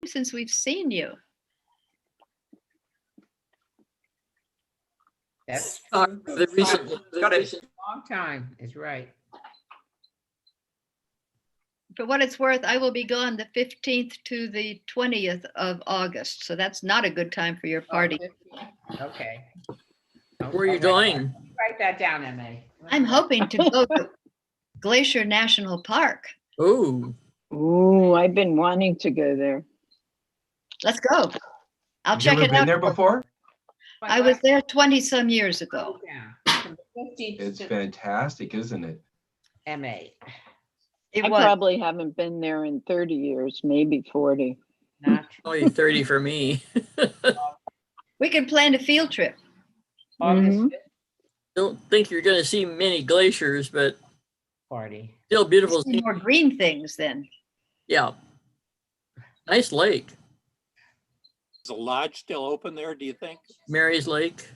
since we've seen you. That's The recent, Got it. long time is right. For what it's worth, I will be gone the 15th to the 20th of August. So that's not a good time for your party. Okay. where are you going? Write that down, Emma. I'm hoping to go to Glacier National Park. Oh, Ooh, I've been wanting to go there. Let's go. I'll Have you check ever it been out. there before? I was there 20 some years ago. Yeah. From the 15th It's to fantastic, isn't it? MA. It I was. probably haven't been there in 30 years, maybe 40. Not only 30 for me. We could plan a field trip. August Mhm. 5th Don't think you're going to see many glaciers, but party. still beautiful. See more green things then. Yeah. Nice lake, Is the lodge still open there, do you think? Mary's Lake.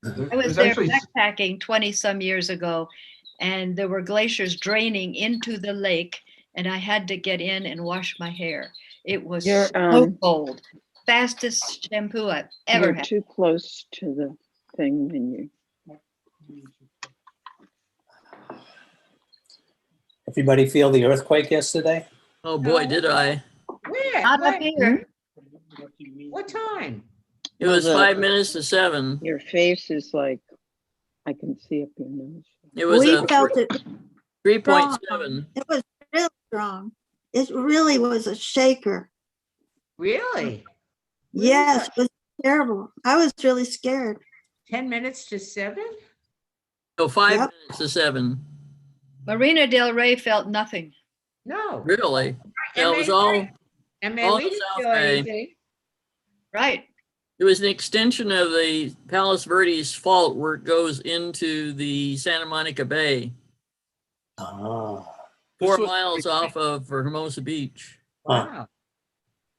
I was There's there actually backpacking 20 some years ago, and there were glaciers draining into the lake, and I had to get in and wash my hair. It was You're, so cold. Fastest shampoo I've ever You're had. too close to the thing when you. Everybody feel the earthquake yesterday? Oh boy, did I. Where? Not up Where? here. What time? It was Well, 5 minutes to 7. Your face is like, I can see up your nose. It was We a felt it 3.7. It was real strong. It really was a shaker. Really? Yes, it was terrible. I was really scared. 10 minutes to 7? Oh, 5 Yep. minutes to 7. Marina Del Rey felt nothing. No. Really? Yeah, it was all, MA, all we the didn't South feel Bay. anything. Right. it was an extension of the Palos Verdes fault where it goes into the Santa Monica Bay, Ah, 4 was- miles off of Hermosa Beach. Wow.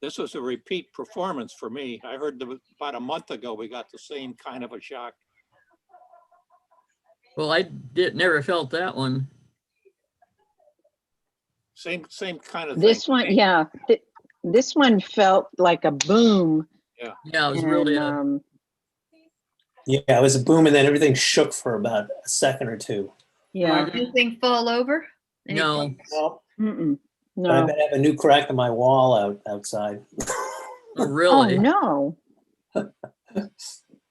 This was a repeat performance for me. I heard about a month ago, we got the same kind of a shock. Well, I never felt that one. Same kind of thing. This one, yeah, this one felt like a boom. Yeah, it was really And, yeah, it was a boom and then everything shook for about a second or two. yeah, Anything fall over? no. Well, mm-mm, but I no. bet I have a new crack in my wall outside. Oh, really? Oh, no.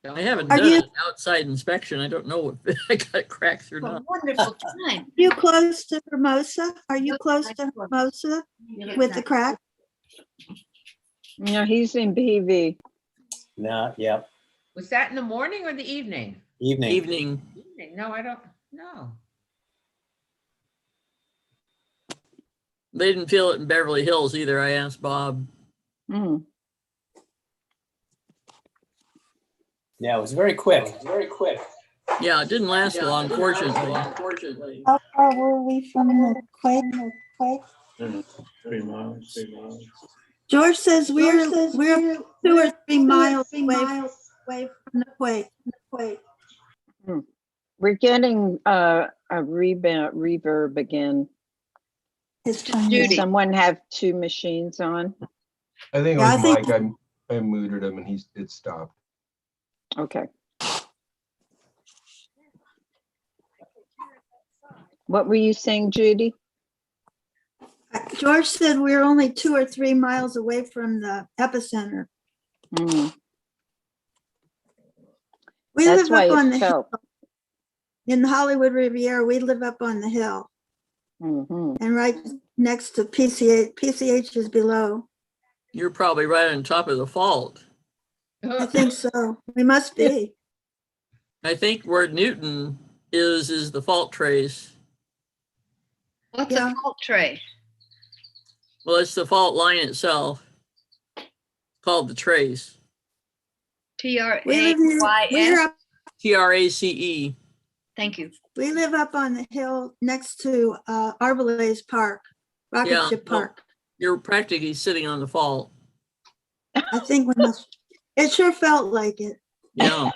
I haven't Are done you- an outside inspection. I don't know if I got cracks or A not. wonderful time. You close to Hermosa? Are you close to Hermosa with the crack? No, he's in BV. Nah, yeah, Was that in the morning or the evening? evening. Evening. Evening. No, I don't know. They didn't feel it in Beverly Hills either. I asked Bob. Mm. Yeah, it was very quick. Very quick. Yeah, it didn't last long, fortunately. How far were we from the quake? 3 miles. George says we're 2 or 3 miles away from the quake. We're getting a reverb again. It's Does Judy. someone have 2 machines on? I think it Yeah, was I think- Mike. I muted him and it stopped. Okay. What were you saying, Judy? George said we're only 2 or 3 miles away from the epicenter. Mm, We That's live why up on it the hill. felt. In the Hollywood Riviera, we live up on the hill Mhm. and right next to PCH. PCH is below. You're probably right on top of the fault. I think so. We must be. I think where Newton is the fault trace. What's Yeah. a fault tray? Well, it's the fault line itself called the trace. We live near, we're TRAYS. up, TRACE. Thank you. we live up on the hill next to Arbalez Park, Rocket Yeah, Ship well- Park. You're practically sitting on the fault. I think we must, it sure felt like it. Yeah,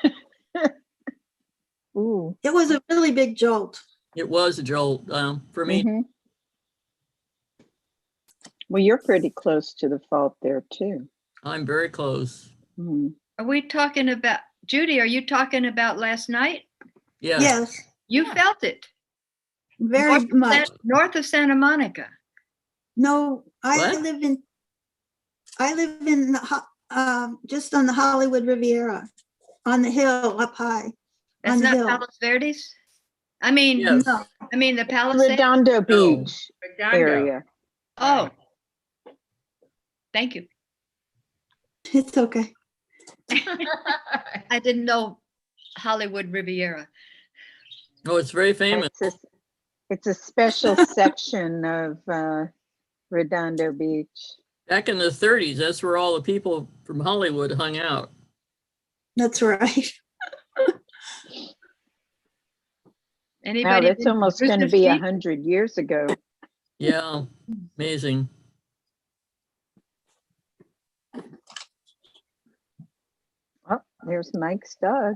Ooh. It was a really big jolt. it was a jolt for me. Mhm. Well, you're pretty close to the fault there too. I'm very close. Mhm. Are we talking about, Judy, are you talking about last night? Yes. Yes, You felt it. very much. North of Santa Monica. No, I What? live in just on the Hollywood Riviera, on the hill up high. That's On the not hill. Palos Verdes? I mean, Yes. No, the Palisades. Redondo Beach Redondo. area. Oh. Thank you. it's okay. I didn't know Hollywood Riviera. Oh, it's very famous. It's a special section of Redondo Beach. Back in the 30s, that's where all the people from Hollywood hung out. That's right. Wow, Anybody? that's been almost going to Rooster be Teeth? 100 years ago. Yeah, amazing. Oh, there's Mike's dog.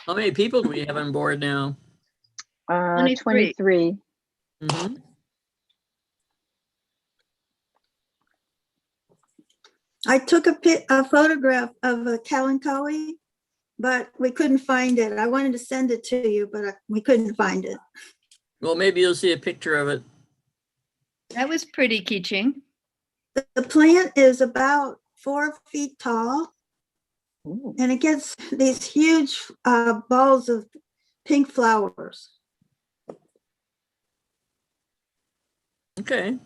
How many people do we have on board now? 23. 23. Hmm. I took a photograph of a Kalanchoe, but we couldn't find it. I wanted to send it to you, but we couldn't find it. Well, maybe you'll see a picture of it. That was pretty, Keeching. The plant is about 4 feet tall, Ooh. and it gets these huge balls of pink flowers. Okay.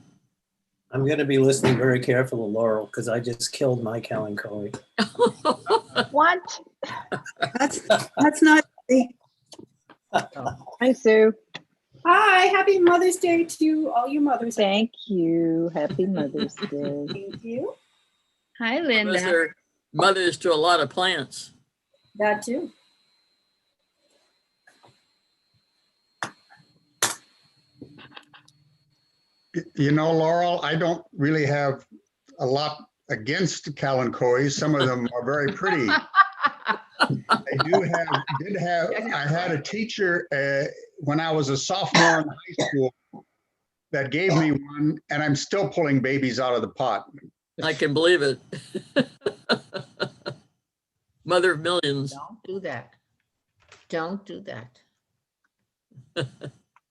I'm going to be listening very carefully, Laurel, because I just killed my Kalanchoe. What? That's not. Hi, Sue. Hi, happy Mother's Day to all you mothers. Thank you. Happy Mother's Day. Thank you. Hi, Unless Linda. they're mothers to a lot of plants. That too. You know, Laurel, I don't really have a lot against Kalanchoes. Some of them are very pretty. I had a teacher when I was a sophomore in high school that gave me one, and I'm still pulling babies out of the pot. I can believe it. Mother of millions. Don't do that. Don't do that.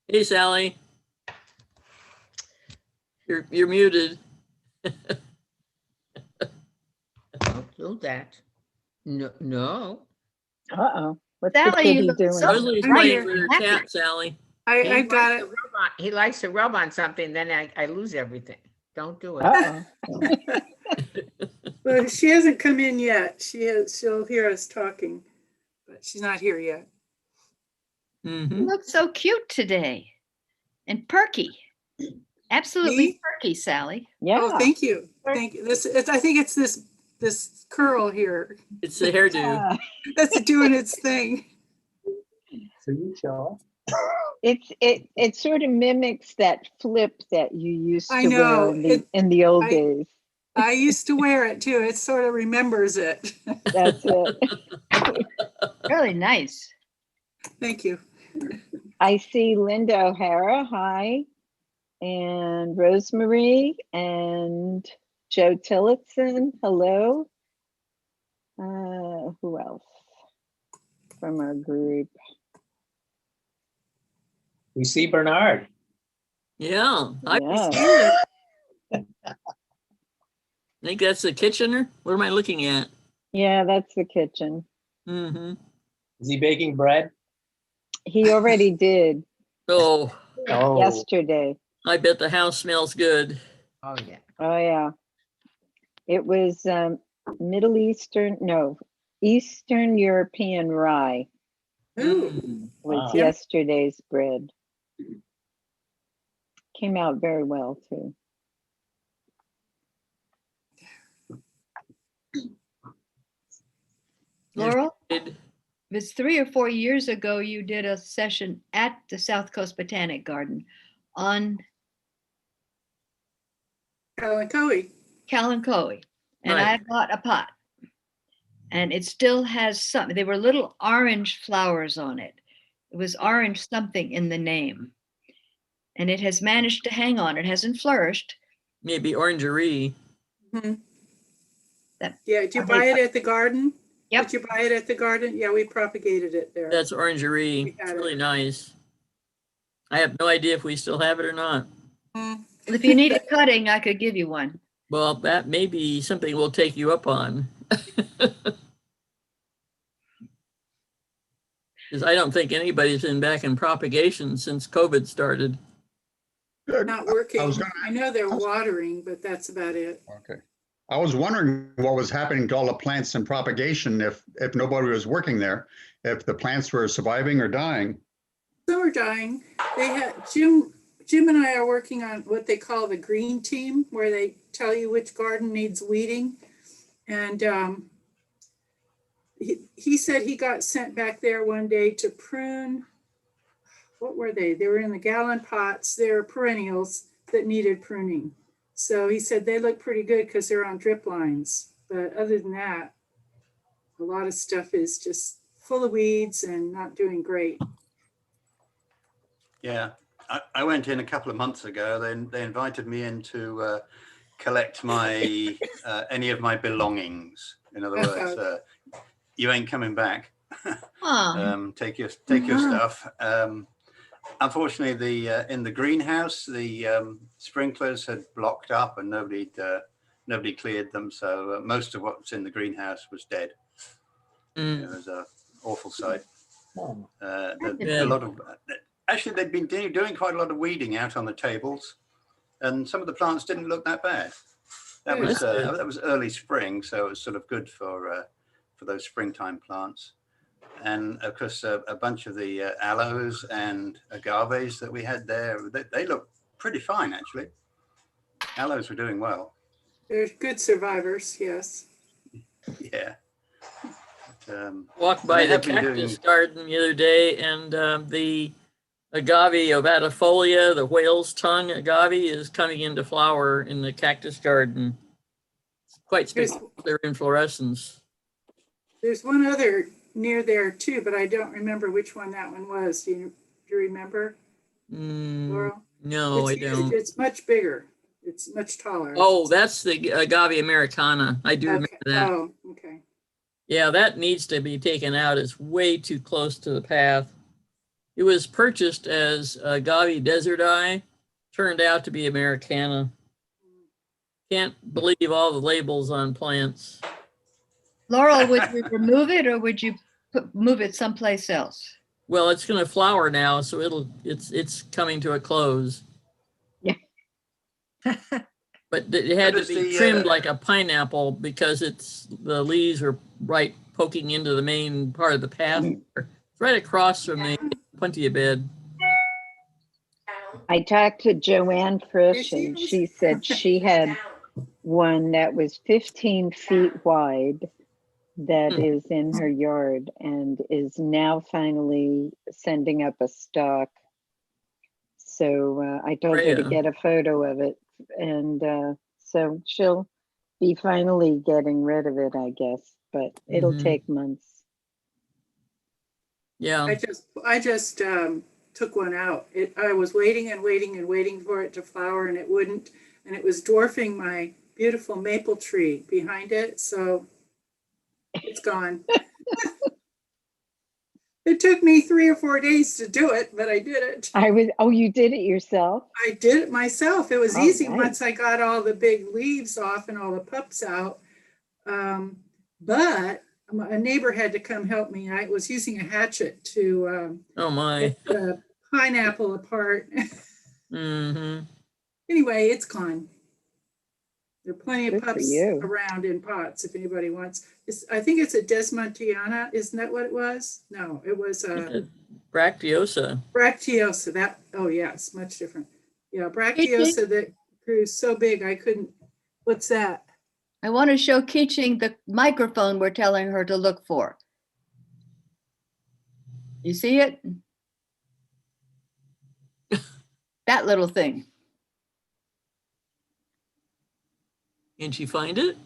Hey, Sally. You're muted. Don't do that. No, no. Uh-oh. What's Sally, the you kitty look doing? so Rosalie's I'm playing here. with her Happy. cat, Sally. I got it. He likes to rub on something, then I lose everything. Don't do it. Uh-oh. Well, she hasn't come in yet. She'll hear us talking, but she's not here yet. You Hmm. look so cute today and perky. Absolutely Me? perky, Sally. Yeah. Oh, thank you. Thank you. I think it's this curl here It's the hairdo. Yeah. that's doing its thing. So you show It sort of mimics that flip that you used I to know, wear in the old I- days. I used to wear it too. It sort of remembers it. That's it. Really nice. Thank you. I see Linda O'Hara, hi, and Rosemary and Joe Tillotson, hello. Who else from our group? We see Bernard. Yeah. Yeah. I think that's the kitchener. What am I looking at? Yeah, that's the kitchen. Hmm. Is he baking bread? He already did Oh, Oh, yesterday. I bet the house smells good. Oh, yeah. Oh, yeah. It was Eastern European rye Ooh. Mm. was Wow. yesterday's bread. Came out very well, too. Laurel, It- it was 3 or 4 years ago, you did a session at the South Coast Botanic Garden on Kalanchoe. Kalanchoe. And I Right. bought a pot. And it still has some, they were little orange flowers on it. It was orange something in the name. And it has managed to hang on. It hasn't flourished, maybe orangerie. Mhm. That- Yeah, did you are buy they- it at the garden? Yep. Did you buy it at the garden? Yeah, we propagated it there. That's orangerie. We had It's really it. nice. I have no idea if we still have it or not. Mm. Well, if you need a cutting, I could give you one. Well, that may be something we'll take you up on. Because I don't think anybody's been back in propagation since COVID started. Not working. I was gonna- I know they're watering, but that's about it. Okay. I was wondering what was happening to all the plants in propagation if nobody was working there, if the plants were surviving or dying. Some are dying. They had Jim and I are working on what they call the green team, where they tell you which garden needs weeding. And he said he got sent back there one day to prune. What were they? They were in the gallon pots. They're perennials that needed pruning. So he said they look pretty good because they're on drip lines. But other than that, a lot of stuff is just full of weeds and not doing great. Yeah, I went in a couple of months ago. They invited me in to collect my any of my belongings. In other words, you ain't coming back. Take your stuff. Unfortunately, in the greenhouse, the sprinklers had blocked up and nobody cleared them. So most of what's in the greenhouse was dead. It was an awful sight. A lot of actually they'd been doing quite a lot of weeding out on the tables, and some of the plants didn't look that bad. That was early spring, so it was sort of good for those springtime plants. And of course, a bunch of the aloes and agaves that we had there, they look pretty fine, actually. Aloes were doing well. They're good survivors, yes. Yeah. Walked by the cactus garden the other day, and the agave ovatifolia, the whale's tongue agave, is coming into flower in the cactus garden. It's quite spectacular inflorescence. There's one other near there too, but I don't remember which one that one was. Do you remember, Laurel? No, I don't. It's much bigger. It's much taller. Oh, that's the agave americana. I do remember that. Oh, okay. Yeah, that needs to be taken out. It's way too close to the path. It was purchased as agave deserti, turned out to be americana. Can't believe all the labels on plants. Laurel, would you remove it or would you move it someplace else? Well, it's going to flower now, so it's coming to a close. Yeah. But it had to be trimmed like a pineapple because the leaves are right poking into the main part of the path. It's right across from the plenty of bed. I talked to Joanne Frisch and she said she had one that was 15 feet wide that is in her yard and is now finally sending up a stalk. So I told her to get a photo of it. And so she'll be finally getting rid of it, I guess, but it'll take months. Yeah. I just took one out. I was waiting and waiting and waiting for it to flower and it wouldn't. And it was dwarfing my beautiful maple tree behind it. So it's gone. It took me 3 or 4 days to do it, but I did it. You did it yourself? I did it myself. It was Oh, easy nice. once I got all the big leaves off and all the pups out. But a neighbor had to come help me. I was using a hatchet to get the pineapple apart. Anyway, it's gone. There are plenty of pups around in pots if anybody wants. I think it's a Desmontiana. Isn't that what it was? No, it was Bracteosa. Bracteosa. Yes, much different. Yeah, Bracteosa that grew so big I couldn't. What's that? I want to show Keaching the microphone we're telling her to look for. You see it? That little thing. Can she find it?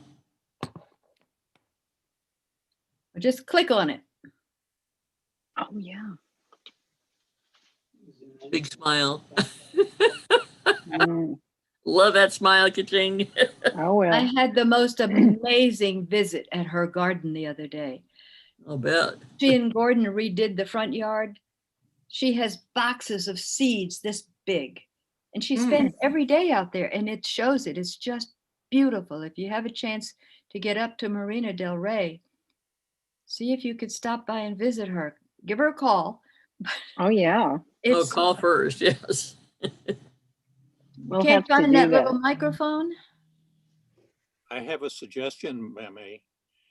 Just click on it. Oh, yeah. Big smile. Love that smile, Ka-ching. Oh, well. I had the most amazing visit at her garden the other day. I'll bet. She and Gordon redid the front yard. She has boxes of seeds this big, and she spends every day out there, and it shows it. It's just beautiful. If you have a chance to get up to Marina del Rey, see if you could stop by and visit her. Give her a call. Oh, yeah. Oh, call first, yes. We'll have Can't to find do that that. little microphone? I have a suggestion, Mammy.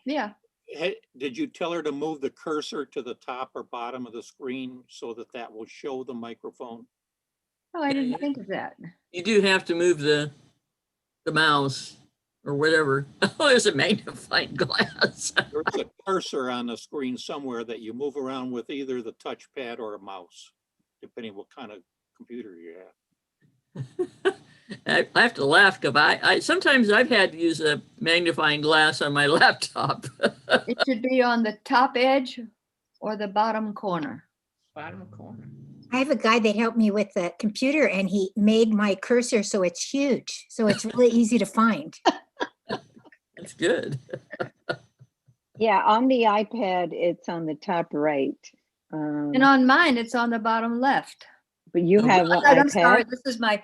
Yeah. Hey, did you tell her to move the cursor to the top or bottom of the screen so that that will show the microphone? Oh, I didn't think of that. You do have to move the mouse or whatever. Oh, there's a magnifying glass. There's a cursor on the screen somewhere that you move around with either the touchpad or a mouse, depending what kind of computer you have. I have to laugh because I sometimes I've had to use a magnifying glass on my laptop. It should be on the top edge or the bottom corner. Bottom corner. I have a guy that helped me with the computer and he made my cursor so it's huge. So it's really easy to find. That's good. Yeah, on the iPad, it's on the top right. And on mine, it's on the bottom left. But you have an I'm sorry, iPad?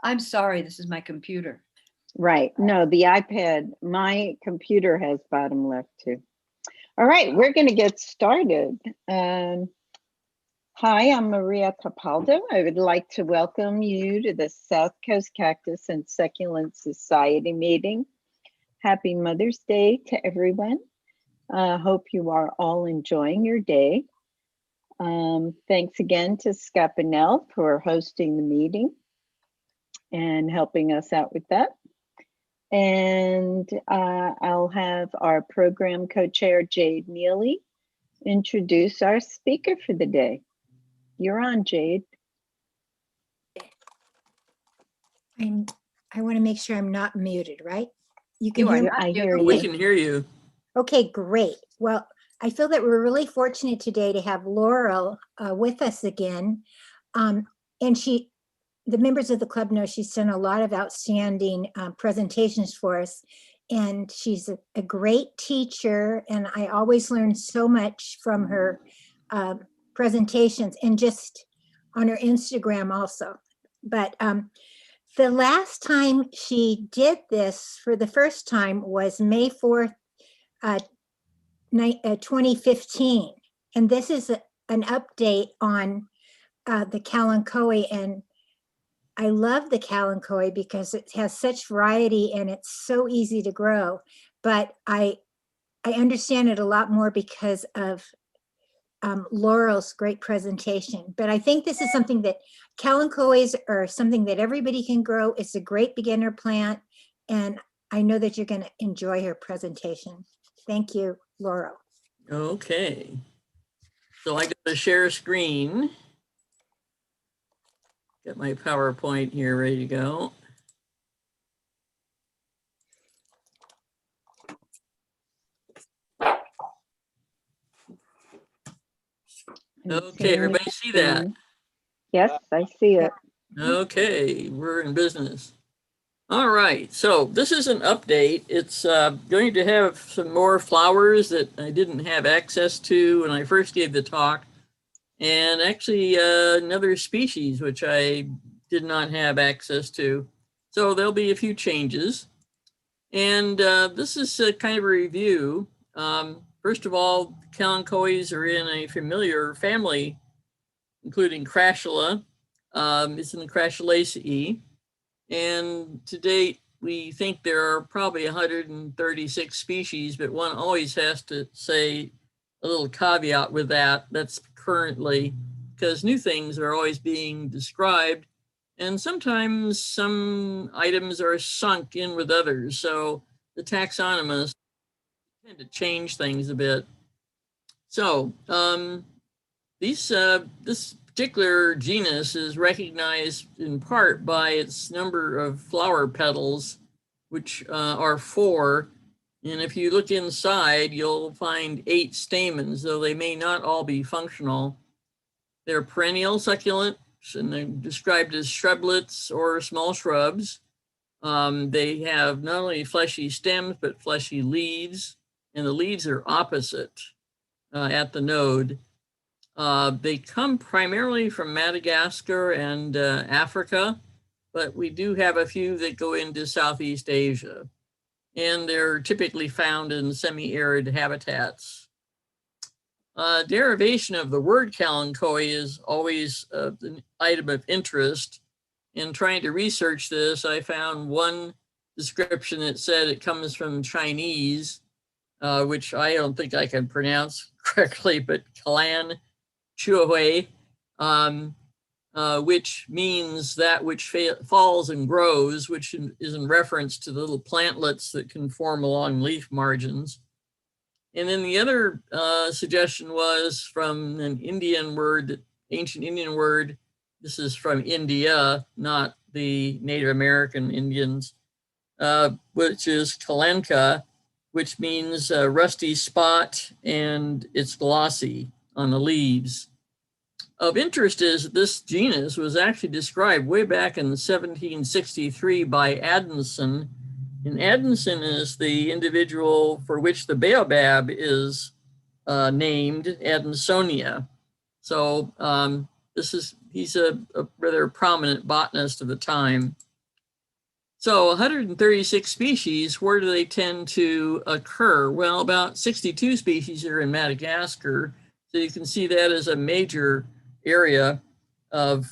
I'm sorry, this is my computer. Right. No, the iPad, my computer has bottom left too. All right, we're going to get started. Hi, I'm Maria Capaldo. I would like to welcome you to the South Coast Cactus and Succulent Society meeting. Happy Mother's Day to everyone. Hope you are all enjoying your day. Thanks again to Scott Bunnell for hosting the meeting and helping us out with that. And I'll have our program co-chair, Jade Neely, introduce our speaker for the day. You're on, Jade. I want to make sure I'm not muted, right? You can You are hear me? not I hear We you. can hear you. Okay, great. Well, I feel that we're really fortunate today to have Laurel with us again. And the members of the club know she's done a lot of outstanding presentations for us. And she's a great teacher. And I always learn so much from her presentations and just on her Instagram also. But the last time she did this for the first time was May 4th, 2015. And this is an update on the Kalanchoe. And I love the Kalanchoe because it has such variety and it's so easy to grow. But I understand it a lot more because of Laurel's great presentation. But I think this is something that Kalanchoes are something that everybody can grow. It's a great beginner plant. And I know that you're going to enjoy her presentation. Thank you, Laurel. Okay. So I got to share screen. Got my PowerPoint here ready to go. Okay, everybody see that? Yes, I see it. Okay, we're in business. All right, so this is an update. It's going to have some more flowers that I didn't have access to when I first gave the talk, and actually another species which I did not have access to. So there'll be a few changes. And this is a kind of a review. First of all, Kalanchoes are in a familiar family, including Crashula. It's in the Crashulaceae. And to date, we think there are probably 136 species, but one always has to say a little caveat with that. That's currently, because new things are always being described. And sometimes some items are sunk in with others. So the taxonomists tend to change things a bit. So this particular genus is recognized in part by its number of flower petals, which are 4. And if you look inside, you'll find 8 stamens, though they may not all be functional. They're perennial succulent and they're described as shrublets or small shrubs. They have not only fleshy stems, but fleshy leaves, and the leaves are opposite at the node. They come primarily from Madagascar and Africa, but we do have a few that go into Southeast Asia, and they're typically found in semi-arid habitats. Derivation of the word Kalanchoe is always an item of interest. In trying to research this, I found one description that said it comes from Chinese, which I don't think I can pronounce correctly, but Kalanchoe, which means that which falls and grows, which is in reference to the little plantlets that can form along leaf margins. And then the other suggestion was from an Indian word, ancient Indian word. This is from India, not the Native American Indians, which is Kalanchoe, which means rusty spot, and it's glossy on the leaves. Of interest is that this genus was actually described way back in 1763 by Adamson. And Adamson is the individual for which the baobab is named, Adamsonia. So he's a rather prominent botanist of the time. So 136 species, where do they tend to occur? Well, about 62 species are in Madagascar. So you can see that as a major area of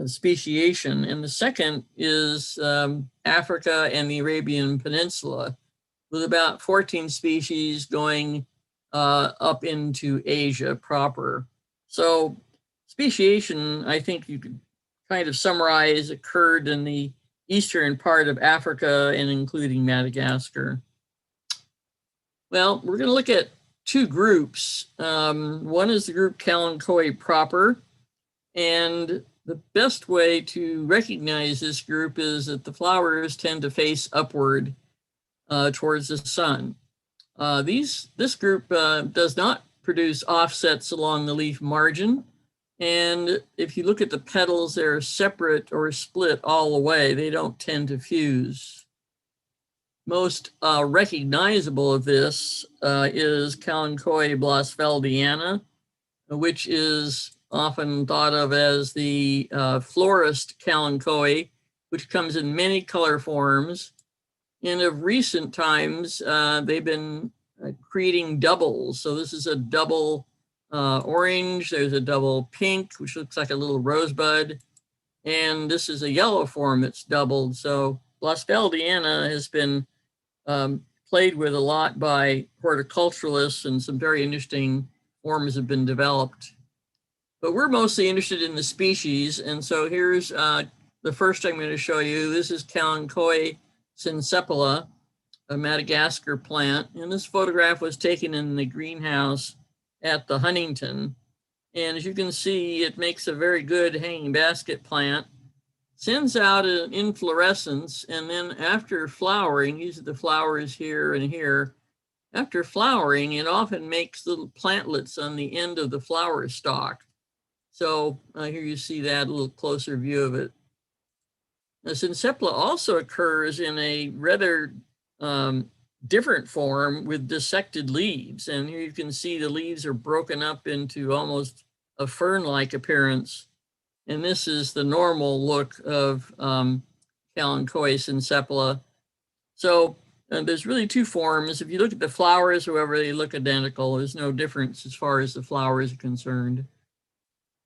speciation. And the second is Africa and the Arabian Peninsula, with about 14 species going up into Asia proper. So speciation, I think you could kind of summarize, occurred in the eastern part of Africa and including Madagascar. Well, we're going to look at two groups. One is the group Kalanchoe proper, and the best way to recognize this group is that the flowers tend to face upward towards the sun. This group does not produce offsets along the leaf margin. And if you look at the petals, they're separate or split all the way. They don't tend to fuse. Most recognizable of this is Kalanchoe blasfeldiana, which is often thought of as the florist Kalanchoe, which comes in many color forms. And of recent times, they've been creating doubles. So this is a double orange, there's a double pink, which looks like a little rosebud, and this is a yellow form that's doubled. So blasfeldiana has been played with a lot by horticulturalists, and some very interesting forms have been developed. But we're mostly interested in the species, and so here's the first I'm going to show you. This is Kalanchoe syncephala, a Madagascar plant, and this photograph was taken in the greenhouse at the Huntington. And as you can see, it makes a very good hanging basket plant, sends out an inflorescence, and then after flowering, these are the flowers here and here, after flowering, it often makes little plantlets on the end of the flower stalk. So here you see that, a little closer view of it. The syncephala also occurs in a rather different form with dissected leaves. And here you can see the leaves are broken up into almost a fern-like appearance. And this is the normal look of Kalanchoe syncephala. So there's really two forms. If you look at the flowers, however, they look identical. There's no difference as far as the flowers are concerned.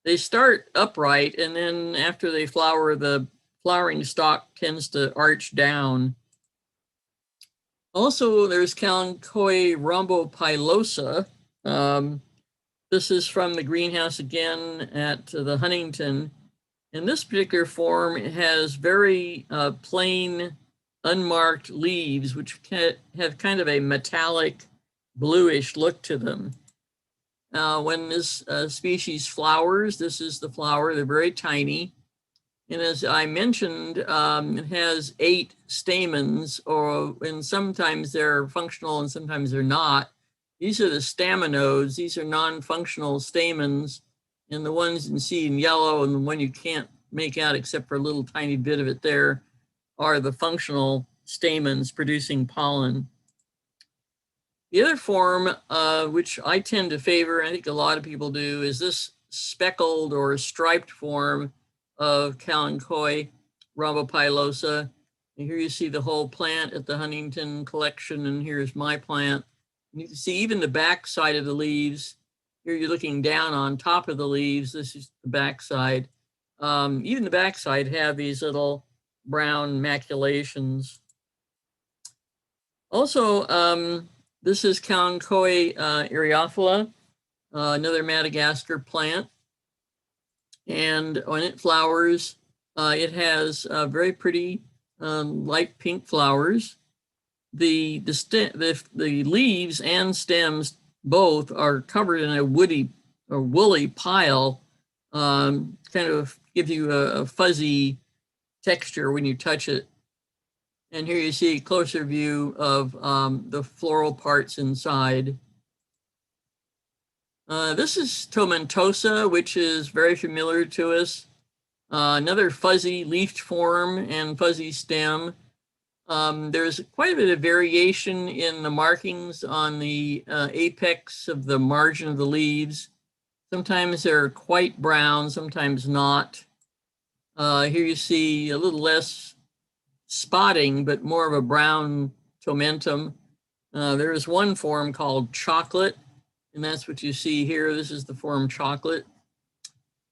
They start upright, and then after they flower, the flowering stalk tends to arch down. Also, there's Kalanchoe rhombopilosa. This is from the greenhouse again at the Huntington. And this particular form has very plain, unmarked leaves, which have kind of a metallic bluish look to them. When this species flowers, this is the flower. They're very tiny. And as I mentioned, it has 8 stamens, and sometimes they're functional and sometimes they're not. These are the staminodes. These are non-functional stamens. And the ones you can see in yellow and the one you can't make out except for a little tiny bit of it there are the functional stamens producing pollen. The other form, which I tend to favor, I think a lot of people do, is this speckled or striped form of Kalanchoe rhombopilosa. And here you see the whole plant at the Huntington collection, and here's my plant. And you can see even the back side of the leaves. Here you're looking down on top of the leaves. This is the back side. Even the back side have these little brown maculations. Also, this is Kalanchoe eriophila, another Madagascar plant. And when it flowers, it has very pretty light pink flowers. The leaves and stems both are covered in a woody or woolly pile, kind of give you a fuzzy texture when you touch it. And here you see a closer view of the floral parts inside. This is tomentosa, which is very familiar to us. Another fuzzy leafed form and fuzzy stem. There's quite a bit of variation in the markings on the apex of the margin of the leaves. Sometimes they're quite brown, sometimes not. Here you see a little less spotting, but more of a brown tomentum. There is one form called chocolate, and that's what you see here. This is the form chocolate.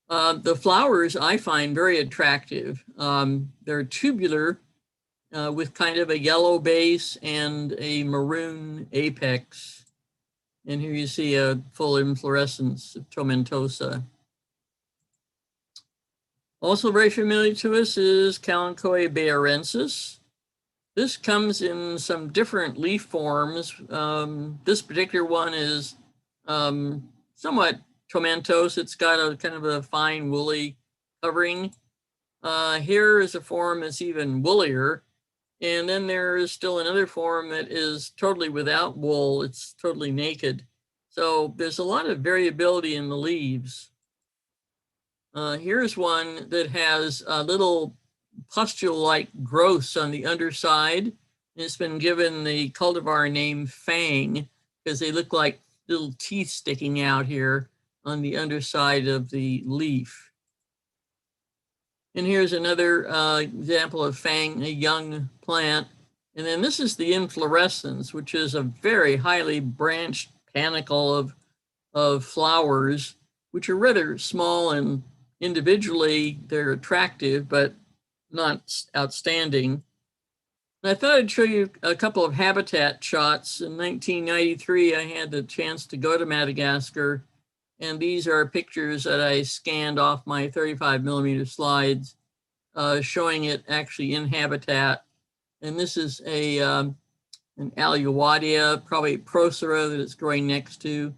The flowers I find very attractive. They're tubular with kind of a yellow base and a maroon apex. And here you see a full inflorescence of tomentosa. Also very familiar to us is Kalanchoe bayarensis. This comes in some different leaf forms. This particular one is somewhat tomentose. It's got a kind of a fine woolly covering. Here is a form that's even woollier. And then there is still another form that is totally without wool. It's totally naked. So there's a lot of variability in the leaves. Here's one that has little pustule-like growths on the underside. It's been given the cultivar name Fang because they look like little teeth sticking out here on the underside of the leaf. And here's another example of Fang, a young plant. And then this is the inflorescence, which is a very highly branched panicle of flowers, which are rather small and individually they're attractive, but not outstanding. And I thought I'd show you a couple of habitat shots. In 1993, I had the chance to go to Madagascar, and these are pictures that I scanned off my 35mm slides, showing it actually in habitat. And this is an Aluwadia, probably Procera that it's growing next to.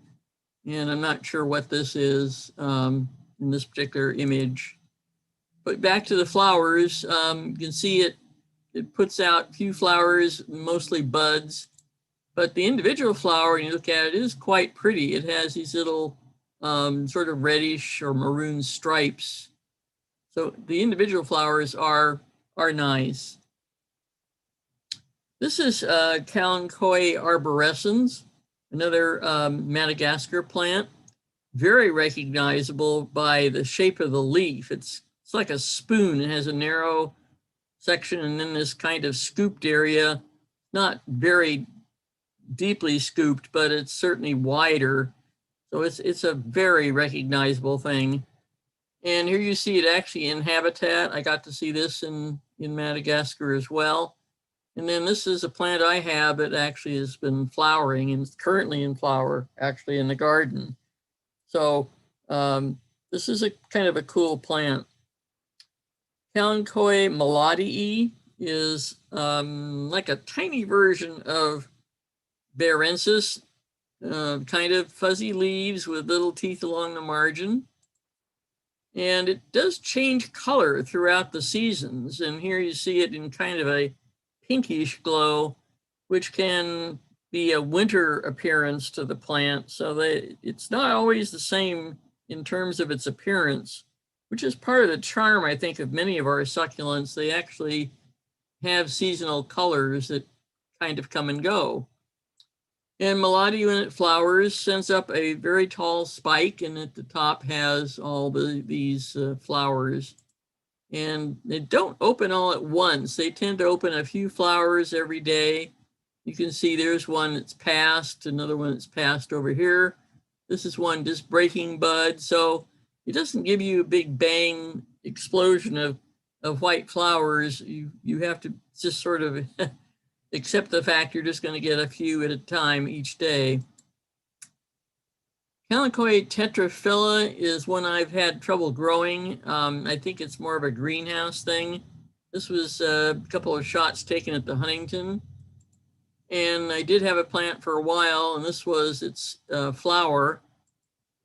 And I'm not sure what this is in this particular image. But back to the flowers, you can see it puts out few flowers, mostly buds. But the individual flower, when you look at it, is quite pretty. It has these little sort of reddish or maroon stripes. So the individual flowers are nice. This is Kalanchoe arborescens, another Madagascar plant, very recognizable by the shape of the leaf. It's like a spoon. It has a narrow section and then this kind of scooped area, not very deeply scooped, but it's certainly wider. So it's a very recognizable thing. And here you see it actually in habitat. I got to see this in Madagascar as well. And then this is a plant I have that actually has been flowering and is currently in flower actually in the garden. So this is a kind of a cool plant. Kalanchoe melodii is like a tiny version of bayarensis, kind of fuzzy leaves with little teeth along the margin. And it does change color throughout the seasons. And here you see it in kind of a pinkish glow, which can be a winter appearance to the plant. So it's not always the same in terms of its appearance, which is part of the charm, I think, of many of our succulents. They actually have seasonal colors that kind of come and go. And Melody, when it flowers, sends up a very tall spike, and at the top has all these flowers. And they don't open all at once. They tend to open a few flowers every day. You can see there's one that's passed, another one that's passed over here. This is one just breaking bud. So it doesn't give you a big bang explosion of white flowers. You have to just sort of accept the fact you're just going to get a few at a time each day. Kalanchoe tetraphylla is one I've had trouble growing. I think it's more of a greenhouse thing. This was a couple of shots taken at the Huntington. And I did have a plant for a while, and this was its flower.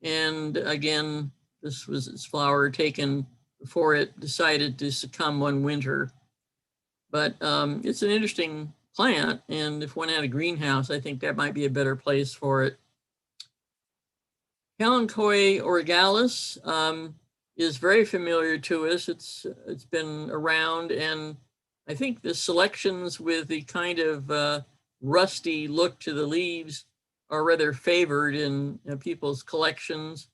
And again, this was its flower taken before it decided to succumb one winter. But it's an interesting plant, and if one had a greenhouse, I think that might be a better place for it. Kalanchoe orgalis is very familiar to us. It's been around, and I think the selections with the kind of rusty look to the leaves are rather favored in people's collections.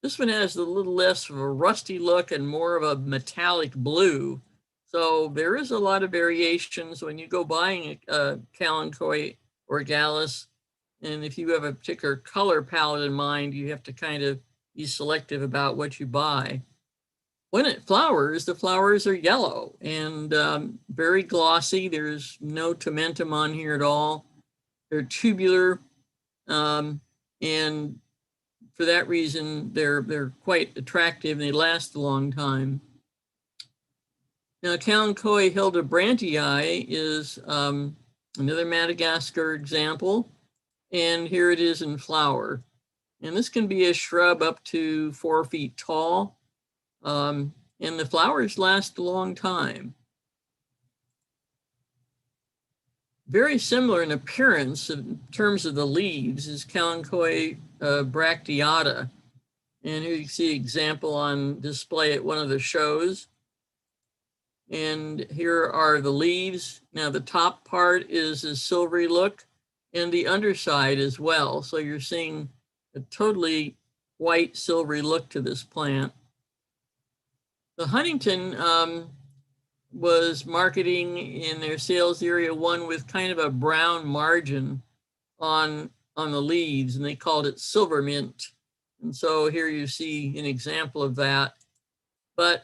This one has a little less of a rusty look and more of a metallic blue. So there is a lot of variations when you go buying a Kalanchoe orgalis. And if you have a particular color palette in mind, you have to kind of be selective about what you buy. When it flowers, the flowers are yellow and very glossy. There's no tomentum on here at all. They're tubular, and for that reason, they're quite attractive and they last a long time. Now, Kalanchoe hildebrantii is another Madagascar example, and here it is in flower. And this can be a shrub up to 4 feet tall. And the flowers last a long time. Very similar in appearance in terms of the leaves is Kalanchoe bracteata. And here you see an example on display at one of the shows. And here are the leaves. Now the top part is a silvery look and the underside as well. So you're seeing a totally white silvery look to this plant. The Huntington was marketing in their sales area one with kind of a brown margin on the leaves, and they called it silver mint. And so here you see an example of that. But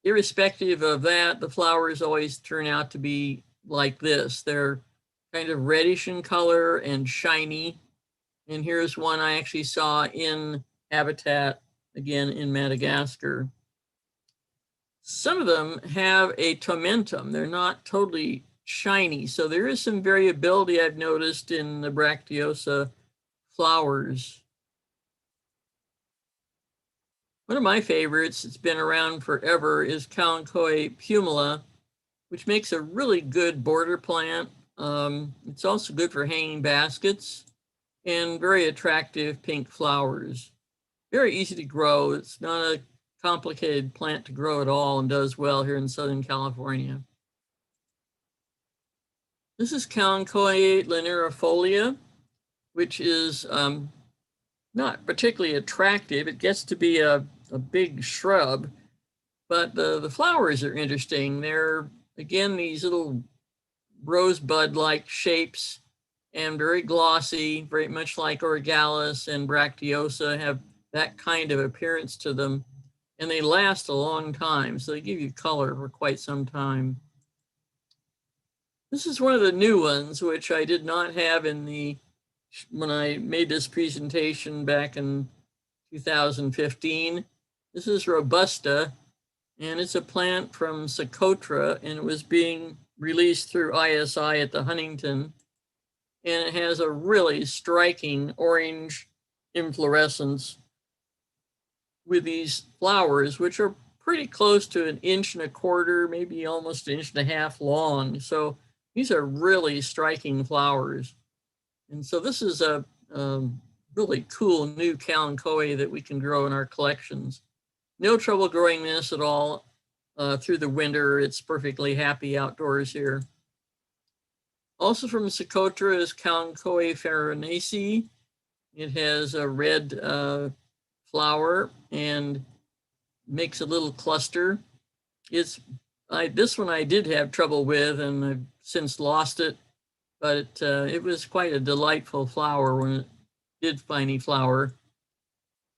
irrespective of that, the flowers always turn out to be like this. They're kind of reddish in color and shiny. And here's one I actually saw in habitat, again, in Madagascar. Some of them have a tomentum. They're not totally shiny. So there is some variability I've noticed in the Bracteosa flowers. One of my favorites, it's been around forever, is Kalanchoe pumila, which makes a really good border plant. It's also good for hanging baskets and very attractive pink flowers. Very easy to grow. It's not a complicated plant to grow at all and does well here in Southern California. This is Kalanchoe linearifolia, which is not particularly attractive. It gets to be a big shrub, but the flowers are interesting. They're, again, these little rosebud-like shapes and very glossy, very much like Orgalis and Bracteosa have that kind of appearance to them. And they last a long time, so they give you color for quite some time. This is one of the new ones, which I did not have when I made this presentation back in 2015. This is Robusta, and it's a plant from Socotra, and it was being released through ISI at the Huntington. And it has a really striking orange inflorescence with these flowers, which are pretty close to 1.25 inches, maybe almost 1.5 inches long. So these are really striking flowers. And so this is a really cool new Kalanchoe that we can grow in our collections. No trouble growing this at all through the winter. It's perfectly happy outdoors here. Also from Socotra is Kalanchoe farinaceae. It has a red flower and makes a little cluster. This one I did have trouble with, and I've since lost it, but it was quite a delightful flower when it did finally flower.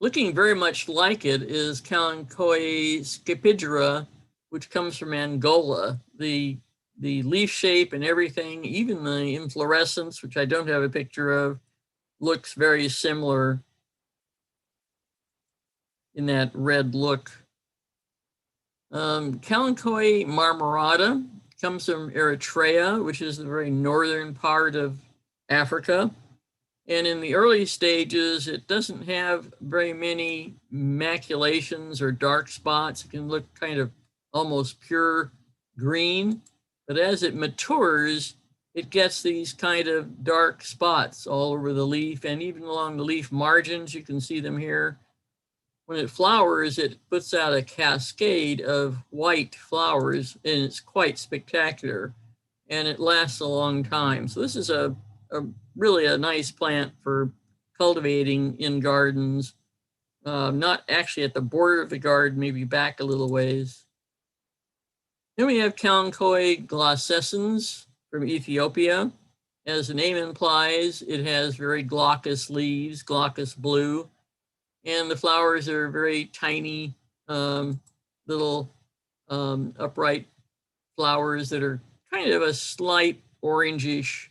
Looking very much like it is Kalanchoe scipigera, which comes from Angola. The leaf shape and everything, even the inflorescence, which I don't have a picture of, looks very similar in that red look. Kalanchoe marmorata comes from Eritrea, which is the very northern part of Africa. And in the early stages, it doesn't have very many maculations or dark spots. It can look kind of almost pure green. But as it matures, it gets these kind of dark spots all over the leaf and even along the leaf margins. You can see them here. When it flowers, it puts out a cascade of white flowers, and it's quite spectacular, and it lasts a long time. So this is a really a nice plant for cultivating in gardens, not actually at the border of the garden, maybe back a little ways. Then we have Kalanchoe glossescens from Ethiopia. As the name implies, it has very glaucous leaves, glaucous blue. And the flowers are very tiny, little upright flowers that are kind of a slight orangish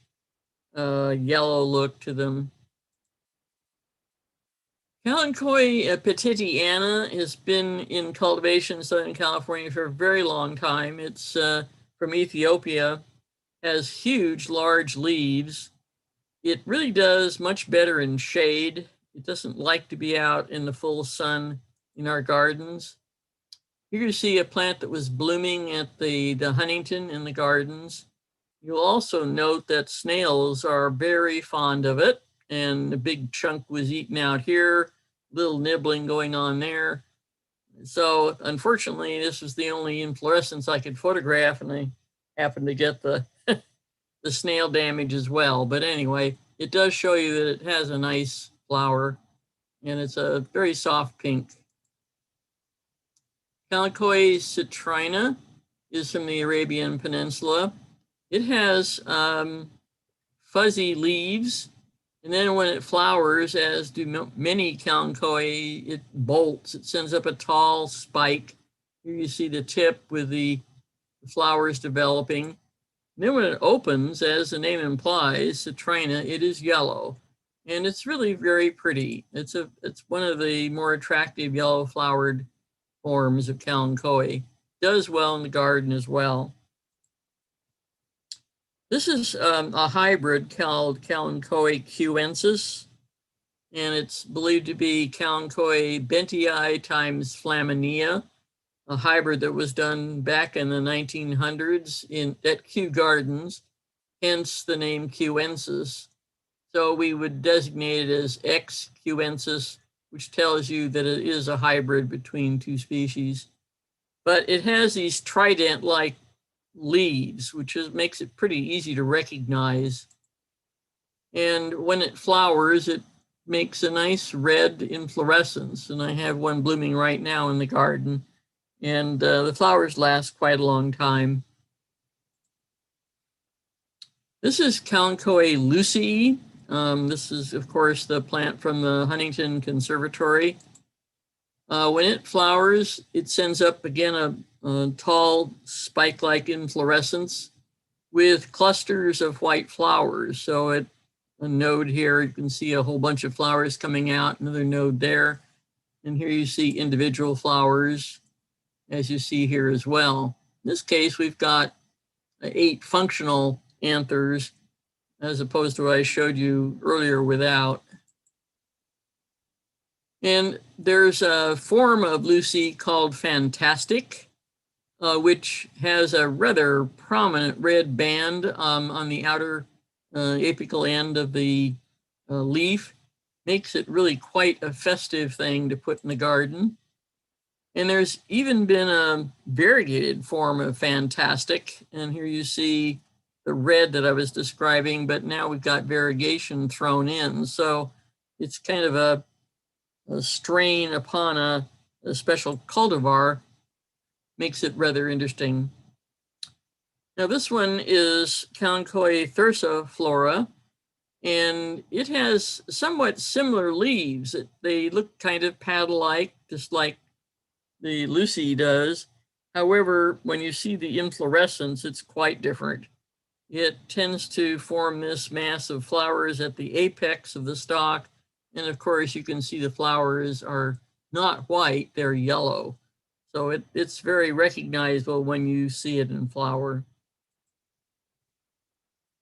yellow look to them. Kalanchoe petitiana has been in cultivation in Southern California for a very long time. It's from Ethiopia, has huge, large leaves. It really does much better in shade. It doesn't like to be out in the full sun in our gardens. Here you see a plant that was blooming at the Huntington in the gardens. You'll also note that snails are very fond of it, and a big chunk was eaten out here, little nibbling going on there. So unfortunately, this was the only inflorescence I could photograph, and I happened to get the, the snail damage as well. But anyway, it does show you that it has a nice flower, and it's a very soft pink. Kalanchoe citrina is from the Arabian Peninsula. It has fuzzy leaves, and then when it flowers, as do many Kalanchoe, it bolts. It sends up a tall spike. Here you see the tip with the flowers developing. And then when it opens, as the name implies, citrina, it is yellow. And it's really very pretty. It's one of the more attractive yellow flowered forms of Kalanchoe. Does well in the garden as well. This is a hybrid called Kalanchoe cuensis, and it's believed to be Kalanchoe bentii times flaminea, a hybrid that was done back in the 1900s at Kew Gardens, hence the name cuensis. So we would designate it as X cuensis, which tells you that it is a hybrid between two species. But it has these trident-like leaves, which makes it pretty easy to recognize. And when it flowers, it makes a nice red inflorescence. And I have one blooming right now in the garden. And the flowers last quite a long time. This is Kalanchoe lucii. This is, of course, the plant from the Huntington Conservatory. When it flowers, it sends up, again, a tall spike-like inflorescence with clusters of white flowers. So at a node here, you can see a whole bunch of flowers coming out, another node there. And here you see individual flowers, as you see here as well. In this case, we've got 8 functional anthers, as opposed to what I showed you earlier without. And there's a form of lucii called fantastic, which has a rather prominent red band on the outer apical end of the leaf. makes it really quite a festive thing to put in the garden. And there's even been a variegated form of fantastic. And here you see the red that I was describing, but now we've got variegation thrown in. So it's kind of a strain upon a special cultivar, makes it rather interesting. Now this one is Kalanchoe thursiflora, and it has somewhat similar leaves. They look kind of paddle-like, just like the Lucy does. However, when you see the inflorescence, it's quite different. It tends to form this mass of flowers at the apex of the stalk. And of course, you can see the flowers are not white, they're yellow. So it's very recognizable when you see it in flower.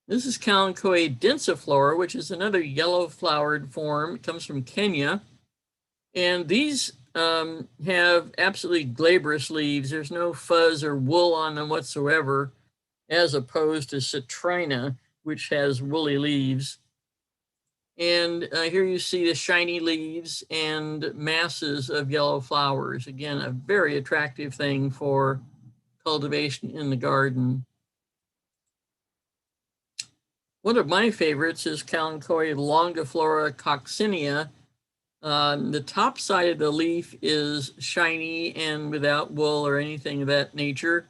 This is Kalanchoe densiflora, which is another yellow flowered form. It comes from Kenya. And these have absolutely glabrous leaves. There's no fuzz or wool on them whatsoever, as opposed to Citrina, which has woolly leaves. And here you see the shiny leaves and masses of yellow flowers. Again, a very attractive thing for cultivation in the garden. One of my favorites is Kalanchoe longiflora coccinea. The top side of the leaf is shiny and without wool or anything of that nature.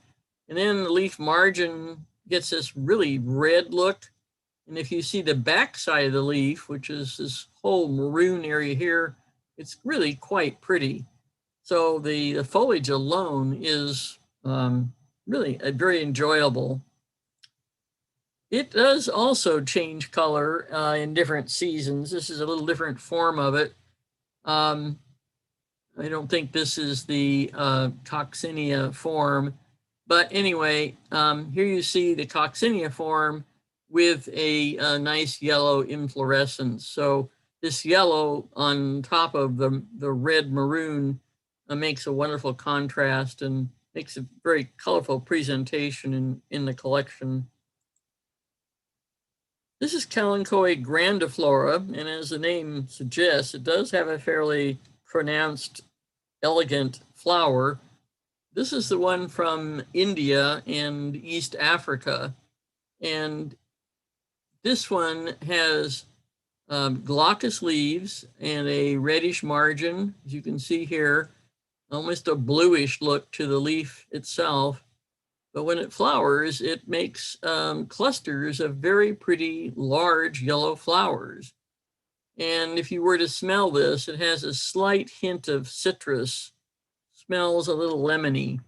And then the leaf margin gets this really red look. And if you see the back side of the leaf, which is this whole maroon area here, it's really quite pretty. So the foliage alone is really very enjoyable. It does also change color in different seasons. This is a little different form of it. I don't think this is the coccinea form, but anyway, here you see the coccinea form with a nice yellow inflorescence. So this yellow on top of the red maroon makes a wonderful contrast and makes a very colorful presentation in the collection. This is Kalanchoe grandiflora, and as the name suggests, it does have a fairly pronounced, elegant flower. This is the one from India and East Africa, and this one has glaucous leaves and a reddish margin, as you can see here, almost a bluish look to the leaf itself. But when it flowers, it makes clusters of very pretty large yellow flowers. And if you were to smell this, it has a slight hint of citrus, smells a little lemony.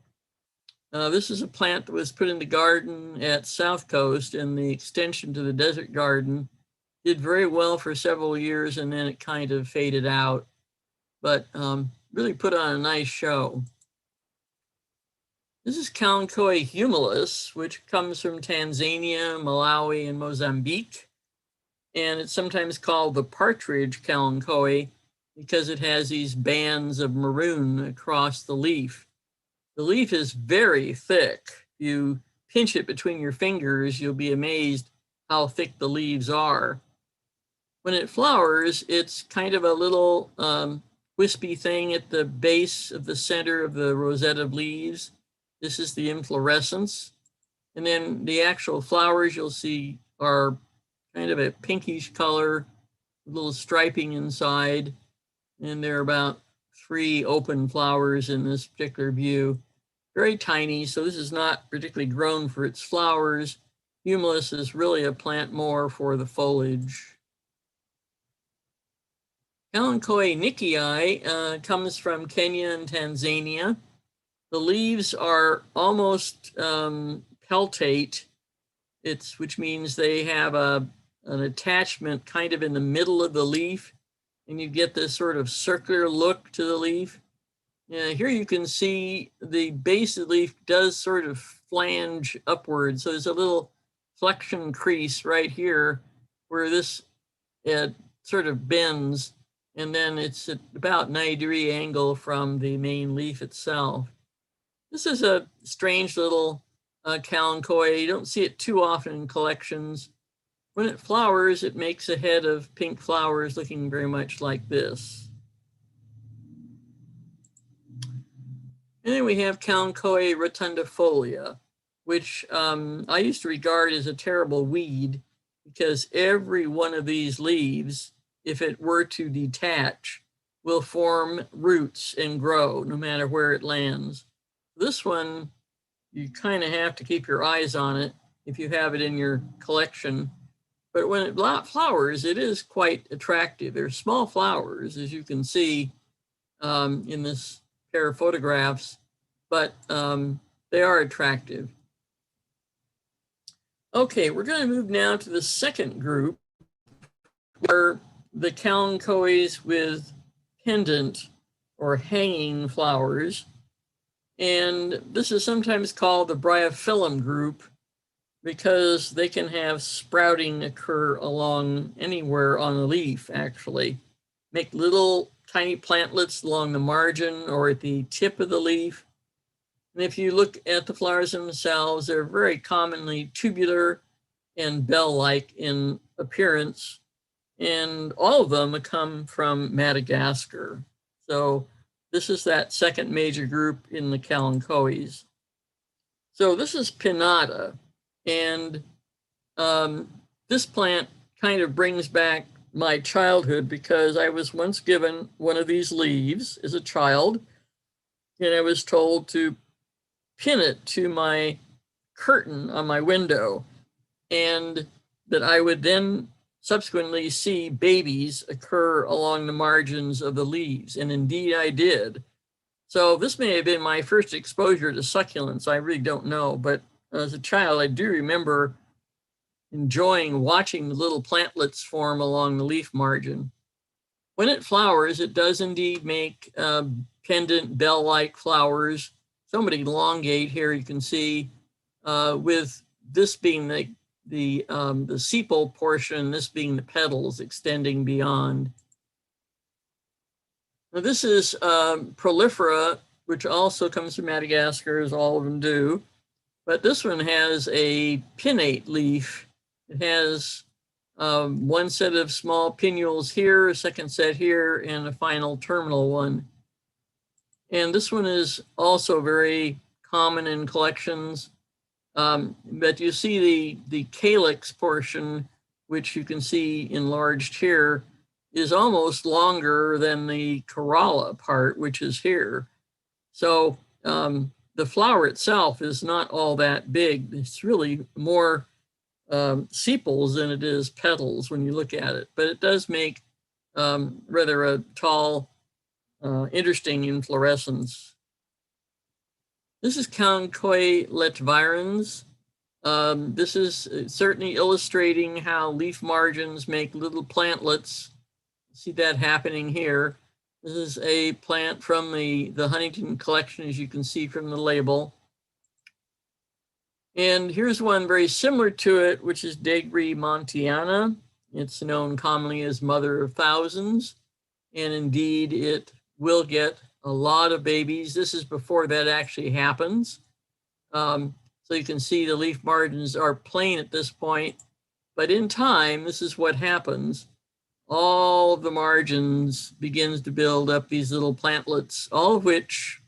This is a plant that was put in the garden at South Coast, and the extension to the desert garden did very well for several years, and then it kind of faded out, but really put on a nice show. This is Kalanchoe humilis, which comes from Tanzania, Malawi, and Mozambique. And it's sometimes called the partridge Kalanchoe because it has these bands of maroon across the leaf. The leaf is very thick. You pinch it between your fingers, you'll be amazed how thick the leaves are. When it flowers, it's kind of a little wispy thing at the base of the center of the rosette of leaves. This is the inflorescence. And then the actual flowers you'll see are kind of a pinkish color, a little striping inside. And there are about 3 open flowers in this particular view. Very tiny, so this is not particularly grown for its flowers. Humilis is really a plant more for the foliage. Kalanchoe nickii comes from Kenya and Tanzania. The leaves are almost peltate, which means they have an attachment kind of in the middle of the leaf, and you get this sort of circular look to the leaf. Here you can see the base of the leaf does sort of flange upward, so there's a little flexion crease right here where this sort of bends, and then it's at about 90-degree angle from the main leaf itself. This is a strange little Kalanchoe. You don't see it too often in collections. When it flowers, it makes a head of pink flowers looking very much like this. And then we have Kalanchoe rotundifolia, which I used to regard as a terrible weed because every one of these leaves, if it were to detach, will form roots and grow no matter where it lands. This one, you kind of have to keep your eyes on it if you have it in your collection. But when it flowers, it is quite attractive. They're small flowers, as you can see in this pair of photographs, but they are attractive. Okay, we're going to move now to the second group, where the kalanchoes with pendant or hanging flowers. And this is sometimes called the bryophyllum group because they can have sprouting occur along anywhere on a leaf, actually. Make little tiny plantlets along the margin or at the tip of the leaf. And if you look at the flowers themselves, they're very commonly tubular and bell-like in appearance. And all of them come from Madagascar. So this is that second major group in the kalanchoes. So this is pinnata. And this plant kind of brings back my childhood because I was once given one of these leaves as a child, and I was told to pin it to my curtain on my window, and that I would then subsequently see babies occur along the margins of the leaves. And indeed I did. So this may have been my first exposure to succulents. I really don't know, but as a child, I do remember enjoying watching the little plantlets form along the leaf margin. When it flowers, it does indeed make pendant bell-like flowers. Somewhat elongate here, you can see, with this being the sepal portion, this being the petals extending beyond. Now this is prolifera, which also comes from Madagascar, as all of them do. But this one has a pinnate leaf. It has one set of small pinnules here, a second set here, and a final terminal one. And this one is also very common in collections. But you see the calyx portion, which you can see enlarged here, is almost longer than the corolla part, which is here. So the flower itself is not all that big. It's really more sepals than it is petals when you look at it, but it does make rather a tall, interesting inflorescence. This is Kalanchoe letvirens. This is certainly illustrating how leaf margins make little plantlets. See that happening here. This is a plant from the Huntington collection, as you can see from the label. And here's one very similar to it, which is Degri montiana. It's known commonly as Mother of Thousands. And indeed, it will get a lot of babies. This is before that actually happens. So you can see the leaf margins are plain at this point. But in time, this is what happens. All of the margins begins to build up these little plantlets, all of which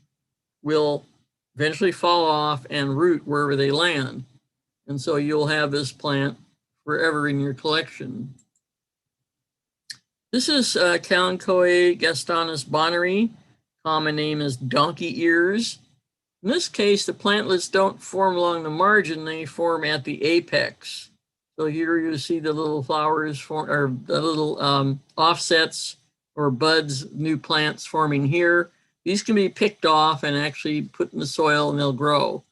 will eventually fall off and root wherever they land. And so you'll have this plant forever in your collection. This is Kalanchoe gastonus bonneri. Common name is donkey ears. In this case, the plantlets don't form along the margin, they form at the apex. So here you see the little flowers form, or the little offsets or buds, new plants forming here. These can be picked off and actually put in the soil and they'll grow.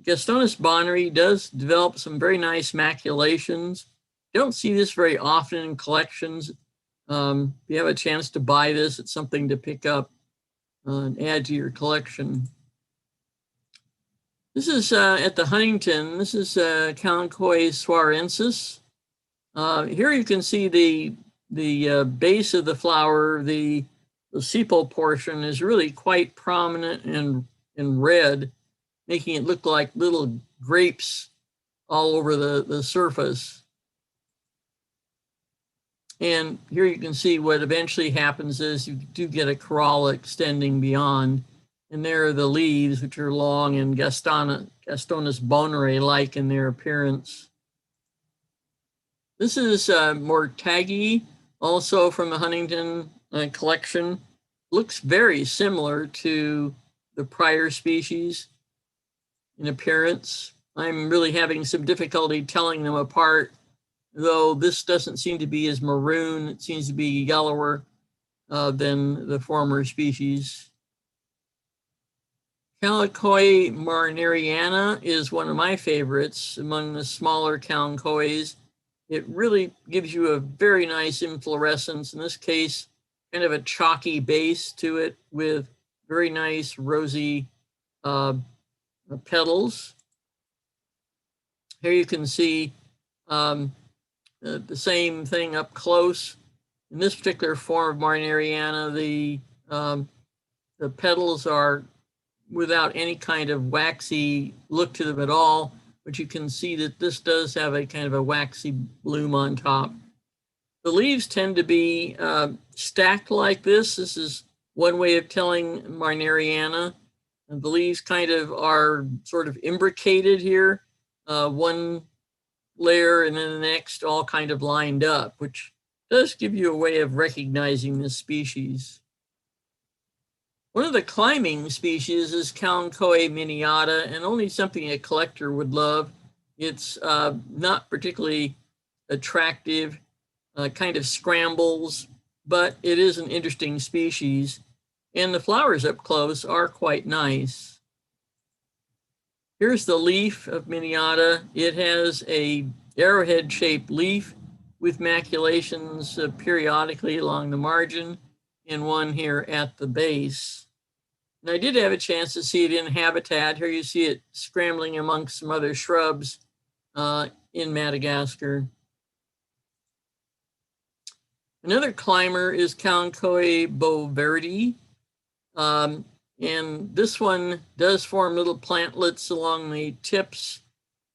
Gastonus bonneri does develop some very nice maculations. You don't see this very often in collections. If you have a chance to buy this, it's something to pick up and add to your collection. This is at the Huntington. This is Kalanchoe suarensis. Here you can see the base of the flower, the sepal portion is really quite prominent and red, making it look like little grapes all over the surface. And here you can see what eventually happens is you do get a corolla extending beyond. And there are the leaves, which are long and Gastonus bonare-like in their appearance. This is more taggy, also from the Huntington collection. Looks very similar to the prior species in appearance. I'm really having some difficulty telling them apart, though this doesn't seem to be as maroon. It seems to be yellower than the former species. Kalanchoe marneriana is one of my favorites among the smaller kalanchoes. It really gives you a very nice inflorescence. In this case, kind of a chalky base to it with very nice rosy petals. Here you can see the same thing up close. In this particular form of marneriana, the petals are without any kind of waxy look to them at all, but you can see that this does have a kind of a waxy bloom on top. The leaves tend to be stacked like this. This is one way of telling marneriana. And the leaves kind of are sort of imbricated here, one layer and then the next all kind of lined up, which does give you a way of recognizing this species. One of the climbing species is Kalanchoe miniata, and only something a collector would love. It's not particularly attractive, kind of scrambles, but it is an interesting species. And the flowers up close are quite nice. Here's the leaf of miniata. It has a arrowhead-shaped leaf with maculations periodically along the margin, and one here at the base. And I did have a chance to see it in habitat. Here you see it scrambling amongst some other shrubs in Madagascar. Another climber is Kalanchoe boverdi. And this one does form little plantlets along the tips,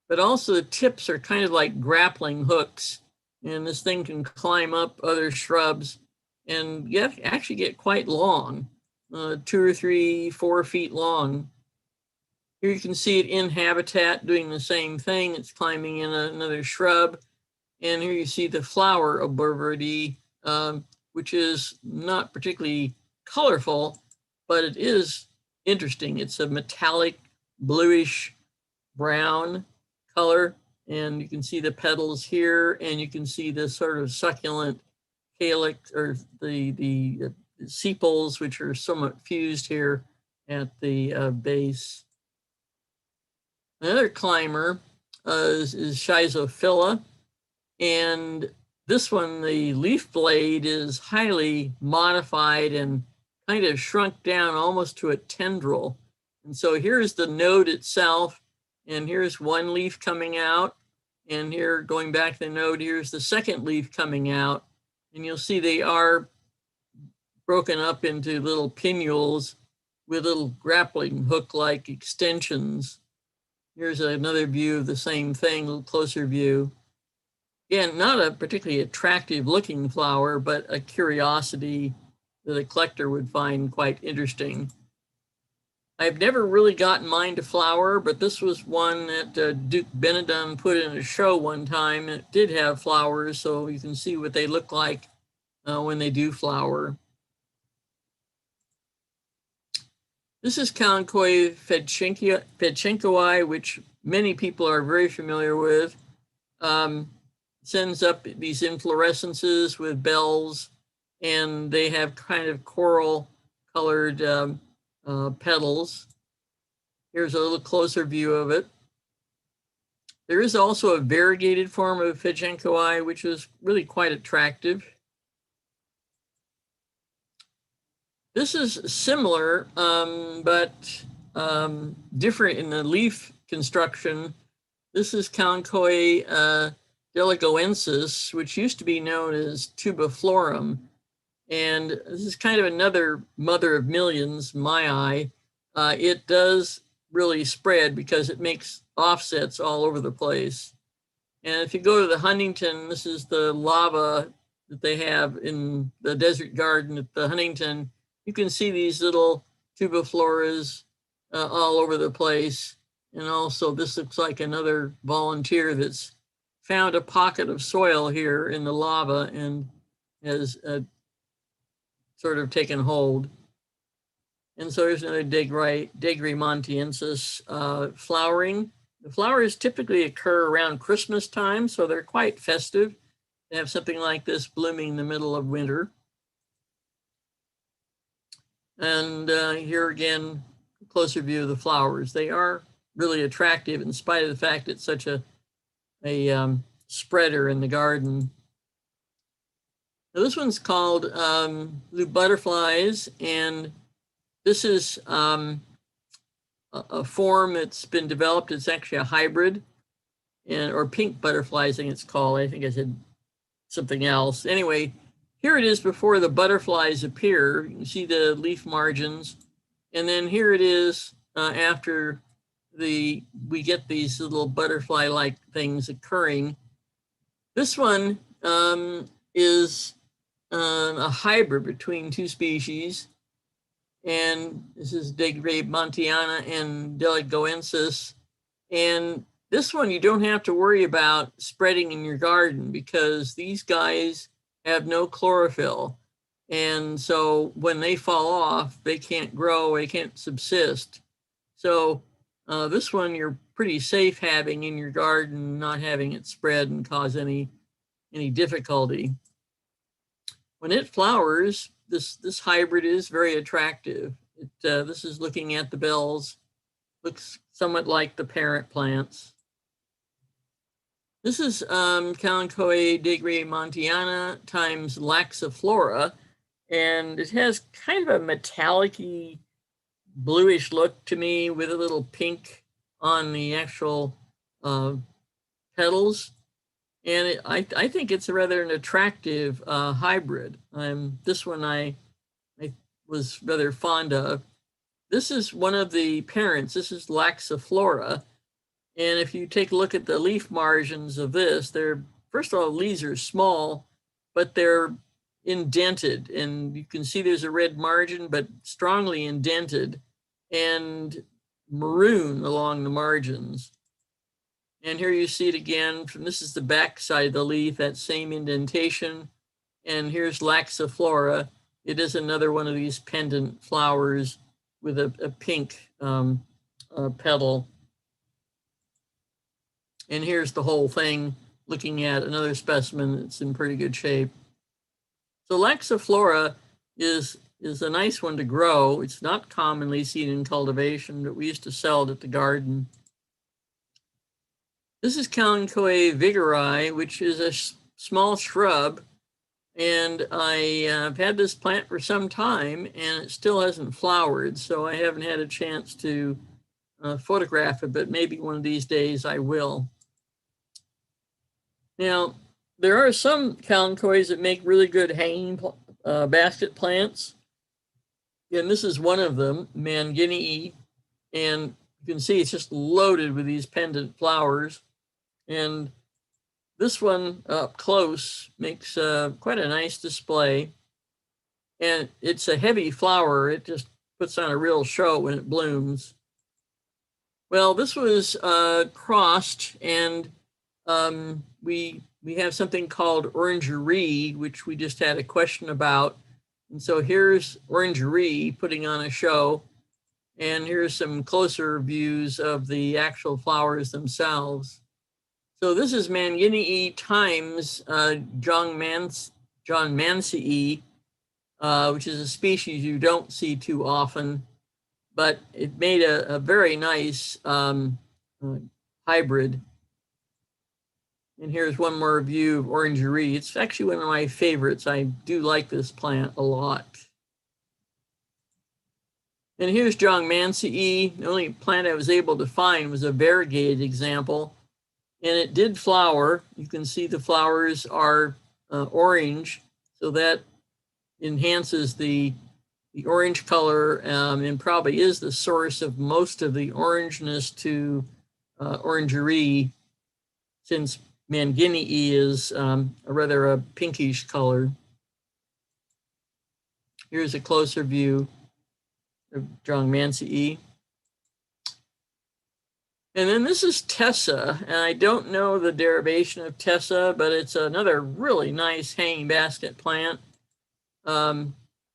but also the tips are kind of like grappling hooks. And this thing can climb up other shrubs and actually get quite long, 2 or 3, 4 feet long. Here you can see it in habitat doing the same thing. It's climbing in another shrub. And here you see the flower of boverdi, which is not particularly colorful, but it is interesting. It's a metallic bluish brown color, and you can see the petals here, and you can see the sort of succulent calyx, or the sepals, which are somewhat fused here at the base. Another climber is Schizophylla, and this one, the leaf blade is highly modified and kind of shrunk down almost to a tendril. And so here's the node itself, and here's one leaf coming out, and here, going back to the node, here's the second leaf coming out, and you'll see they are broken up into little pinnules with little grappling hook-like extensions. Here's another view of the same thing, a little closer view. Again, not a particularly attractive looking flower, but a curiosity that a collector would find quite interesting. I've never really gotten mine to flower, but this was one that Duke Benedum put in a show one time. It did have flowers, so you can see what they look like when they do flower. This is Kalanchoe fedschenkoi, which many people are very familiar with. Sends up these inflorescences with bells, and they have kind of coral colored petals. Here's a little closer view of it. There is also a variegated form of fedschenkoi, which is really quite attractive. This is similar, but different in the leaf construction. This is Kalanchoe delegoensis, which used to be known as tubiflorum. And this is kind of another mother of millions, my eye. It does really spread because it makes offsets all over the place. And if you go to the Huntington, this is the lava that they have in the desert garden at the Huntington, you can see these little tubifloras all over the place. And also this looks like another volunteer that's found a pocket of soil here in the lava and has sort of taken hold. And so here's another Degri montiensis flowering. The flowers typically occur around Christmas time, so they're quite festive to have something like this blooming in the middle of winter. And here again, a closer view of the flowers. They are really attractive in spite of the fact it's such a spreader in the garden. Now this one's called blue butterflies, and this is a form that's been developed. It's actually a hybrid, or pink butterflies, I think it's called. I think I said something else. Anyway, here it is before the butterflies appear. You can see the leaf margins. And then here it is after we get these little butterfly-like things occurring. This one is a hybrid between two species. And this is Degri montiana and delegoensis. And this one you don't have to worry about spreading in your garden because these guys have no chlorophyll. And so when they fall off, they can't grow, they can't subsist. So this one you're pretty safe having in your garden, not having it spread and cause any difficulty. When it flowers, this hybrid is very attractive. This is looking at the bells, looks somewhat like the parent plants. This is Kalanchoe Degri montiana times laxiflora, and it has kind of a metallic-y bluish look to me with a little pink on the actual petals. And I think it's a rather an attractive hybrid. This one I was rather fond of. This is one of the parents. This is laxiflora. And if you take a look at the leaf margins of this, they're, first of all, leaves are small, but they're indented. And you can see there's a red margin, but strongly indented and maroon along the margins. And here you see it again. This is the back side of the leaf, that same indentation. And here's laxiflora. It is another one of these pendant flowers with a pink petal. And here's the whole thing, looking at another specimen that's in pretty good shape. So laxiflora is a nice one to grow. It's not commonly seen in cultivation, but we used to sell it at the garden. This is Kalanchoe vigori, which is a small shrub. And I've had this plant for some time and it still hasn't flowered. So I haven't had a chance to photograph it, but maybe one of these days I will. Now, there are some Kalanchoes that make really good hanging basket plants. And this is one of them, Manginii. And you can see it's just loaded with these pendant flowers. And this one up close makes quite a nice display. And it's a heavy flower. It just puts on a real show when it blooms. Well, this was crossed, and we have something called orangerie, which we just had a question about. And so here's orangerie putting on a show. And here's some closer views of the actual flowers themselves. So this is Manginii times John Mansii, which is a species you don't see too often, but it made a very nice hybrid. And here's one more view of orangerie. It's actually one of my favorites. I do like this plant a lot. And here's John Mansii. The only plant I was able to find was a variegated example. And it did flower. You can see the flowers are orange, so that enhances the orange color and probably is the source of most of the orangeness to orangerie, since Manginii is a rather pinkish color. Here's a closer view of Jongmansii. And then this is Tessa, and I don't know the derivation of Tessa, but it's another really nice hanging basket plant.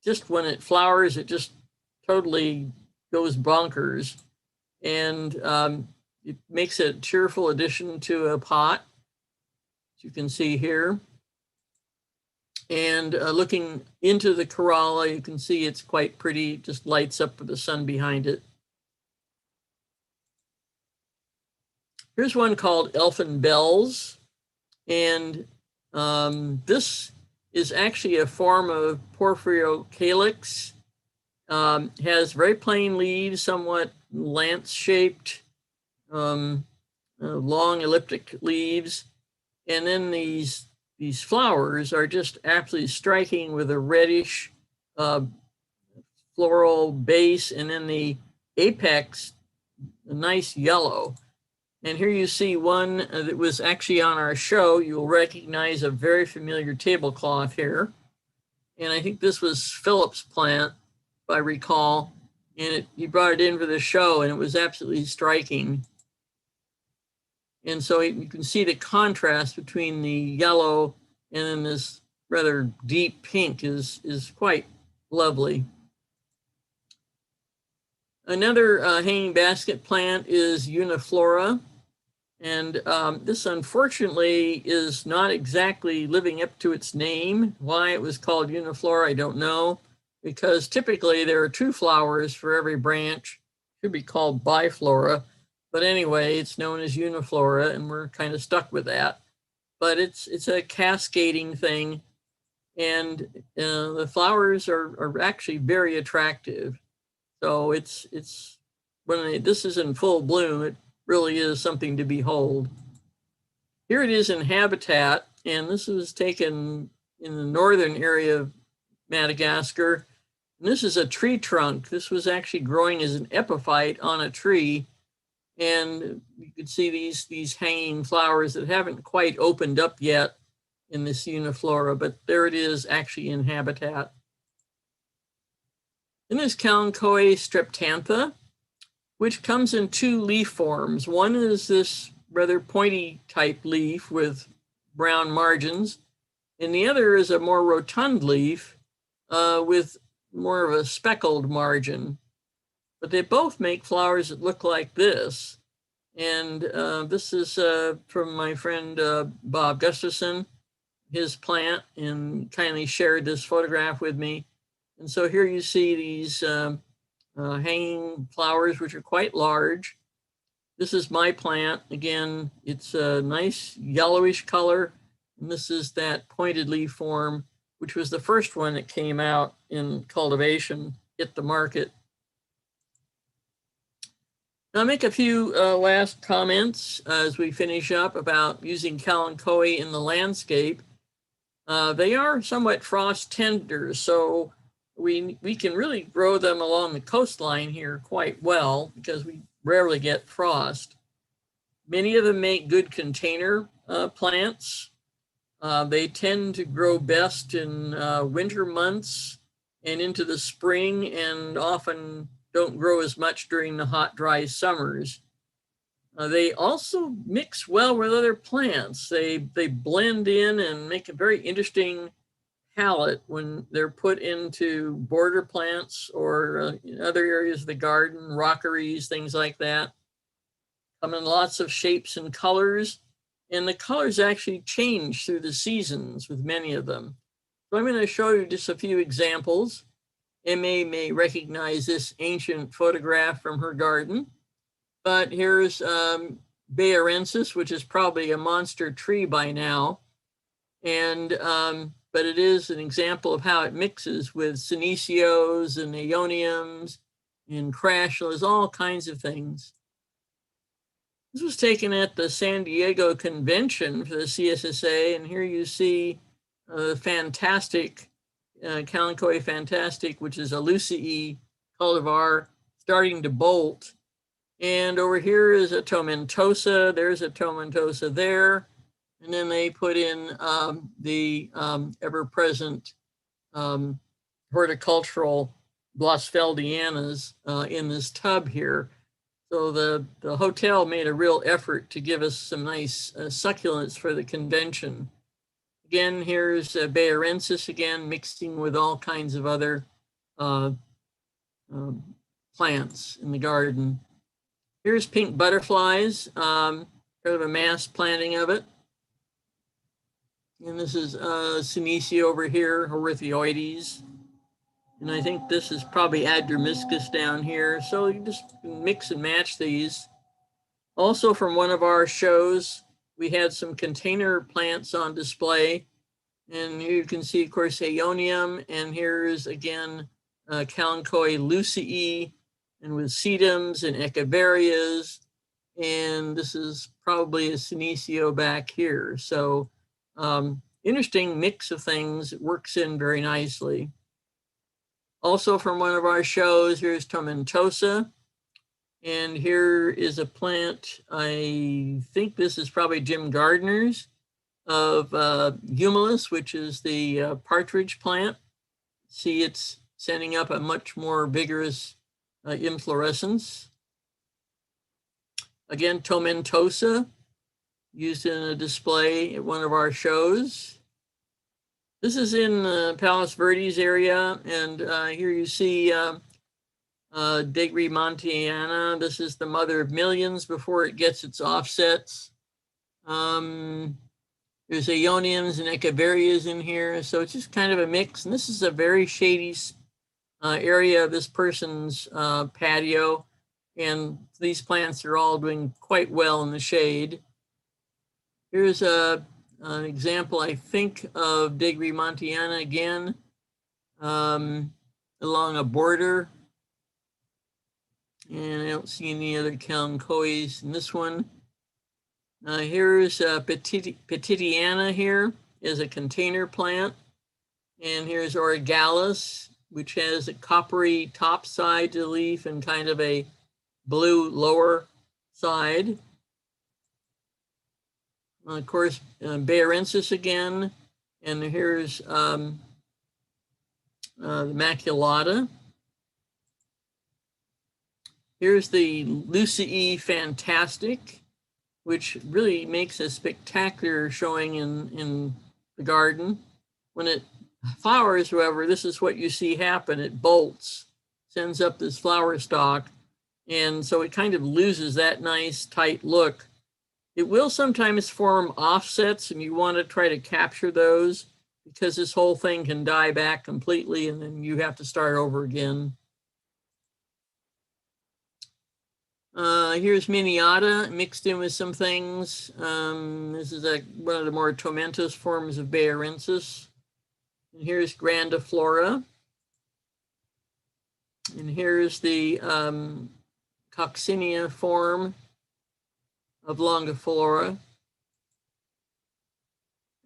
Just when it flowers, it just totally goes bonkers. And it makes a cheerful addition to a pot, as you can see here. And looking into the corolla, you can see it's quite pretty, it just lights up with the sun behind it. Here's one called Elfin Bells, and this is actually a form of Porphyrocalyx. Has very plain leaves, somewhat lance-shaped, long elliptic leaves, and then these flowers are just absolutely striking with a reddish floral base, and then the apex, a nice yellow. And here you see one that was actually on our show. You'll recognize a very familiar tablecloth here. And I think this was Philip's plant, if I recall. And he brought it in for the show, and it was absolutely striking. And so you can see the contrast between the yellow and then this rather deep pink is quite lovely. Another hanging basket plant is Uniflora. And this, unfortunately, is not exactly living up to its name. Why it was called Uniflora, I don't know, because typically there are 2 flowers for every branch. It should be called biflora. But anyway, it's known as Uniflora, and we're kind of stuck with that. But it's a cascading thing, and the flowers are actually very attractive. So it's when this is in full bloom, it really is something to behold. Here it is in habitat, and this was taken in the northern area of Madagascar. And this is a tree trunk. This was actually growing as an epiphyte on a tree, and you can see these hanging flowers that haven't quite opened up yet in this Uniflora, but there it is actually in habitat. Then there's Kalanchoe streptantha, which comes in 2 leaf forms. One is this rather pointy type leaf with brown margins, and the other is a more rotund leaf with more of a speckled margin. But they both make flowers that look like this. And this is from my friend Bob Gustafson, his plant, and kindly shared this photograph with me. And so here you see these hanging flowers, which are quite large. This is my plant. Again, it's a nice yellowish color. And this is that pointed leaf form, which was the first one that came out in cultivation, hit the market. Now I'll make a few last comments as we finish up about using Kalanchoe in the landscape. They are somewhat frost tenders, so we can really grow them along the coastline here quite well because we rarely get frost. Many of them make good container plants. They tend to grow best in winter months and into the spring, and often don't grow as much during the hot, dry summers. They also mix well with other plants. They blend in and make a very interesting palette when they're put into border plants or in other areas of the garden, rockeries, things like that. Come in lots of shapes and colors, and the colors actually change through the seasons with many of them. So I'm going to show you just a few examples. Emma may recognize this ancient photograph from her garden, but here's Bayarensis, which is probably a monster tree by now. And but it is an example of how it mixes with Senecio and Aeoniums and Crashlas, all kinds of things. This was taken at the San Diego convention for the CSSA, and here you see fantastic Kalanchoe fantastic, which is a Lucii cultivar starting to bolt. And over here is a tomentosa. There's a tomentosa there. And then they put in the ever-present horticultural Blossfeldianas in this tub here. So the hotel made a real effort to give us some nice succulents for the convention. Again, here's Bayarensis again, mixing with all kinds of other plants in the garden. Here's pink butterflies, kind of a mass planting of it. And this is Senecio over here, Horithioides. And I think this is probably Addermiscus down here. So you just mix and match these. Also from one of our shows, we had some container plants on display. And here you can see, of course, Aeonium. And here's, again, Kalanchoe lucii, and with sedums and echiverias. And this is probably a Senecio back here. So interesting mix of things. It works in very nicely. Also from one of our shows, here's Tomentosa. And here is a plant, I think this is probably Jim Gardner's, of Humulus, which is the partridge plant. See, it's sending up a much more vigorous inflorescence. Again, Tomentosa, used in a display at one of our shows. This is in Palos Verdes area, and here you see Degremontiana. This is the mother of millions before it gets its offsets. There's Aeoniums and Echiverias in here, so it's just kind of a mix. And this is a very shady area of this person's patio, and these plants are all doing quite well in the shade. Here's an example, I think, of Degremontiana again, along a border. And I don't see any other Kalanchoes in this one. Here's Petitiana here is a container plant. And here's Origalis, which has a coppery top side to the leaf and kind of a blue lower side. Of course, Bayarensis again. And here's the Maculata. Here's the Lucii Fantastic, which really makes a spectacular showing in the garden. When it flowers, however, this is what you see happen. It bolts, sends up this flower stalk, and so it kind of loses that nice tight look. It will sometimes form offsets, and you want to try to capture those because this whole thing can die back completely, and then you have to start over again. Here's Miniata mixed in with some things. This is one of the more tomentous forms of Bayarensis. And here's Grandiflora. And here's the Coccinia form of Longiflora.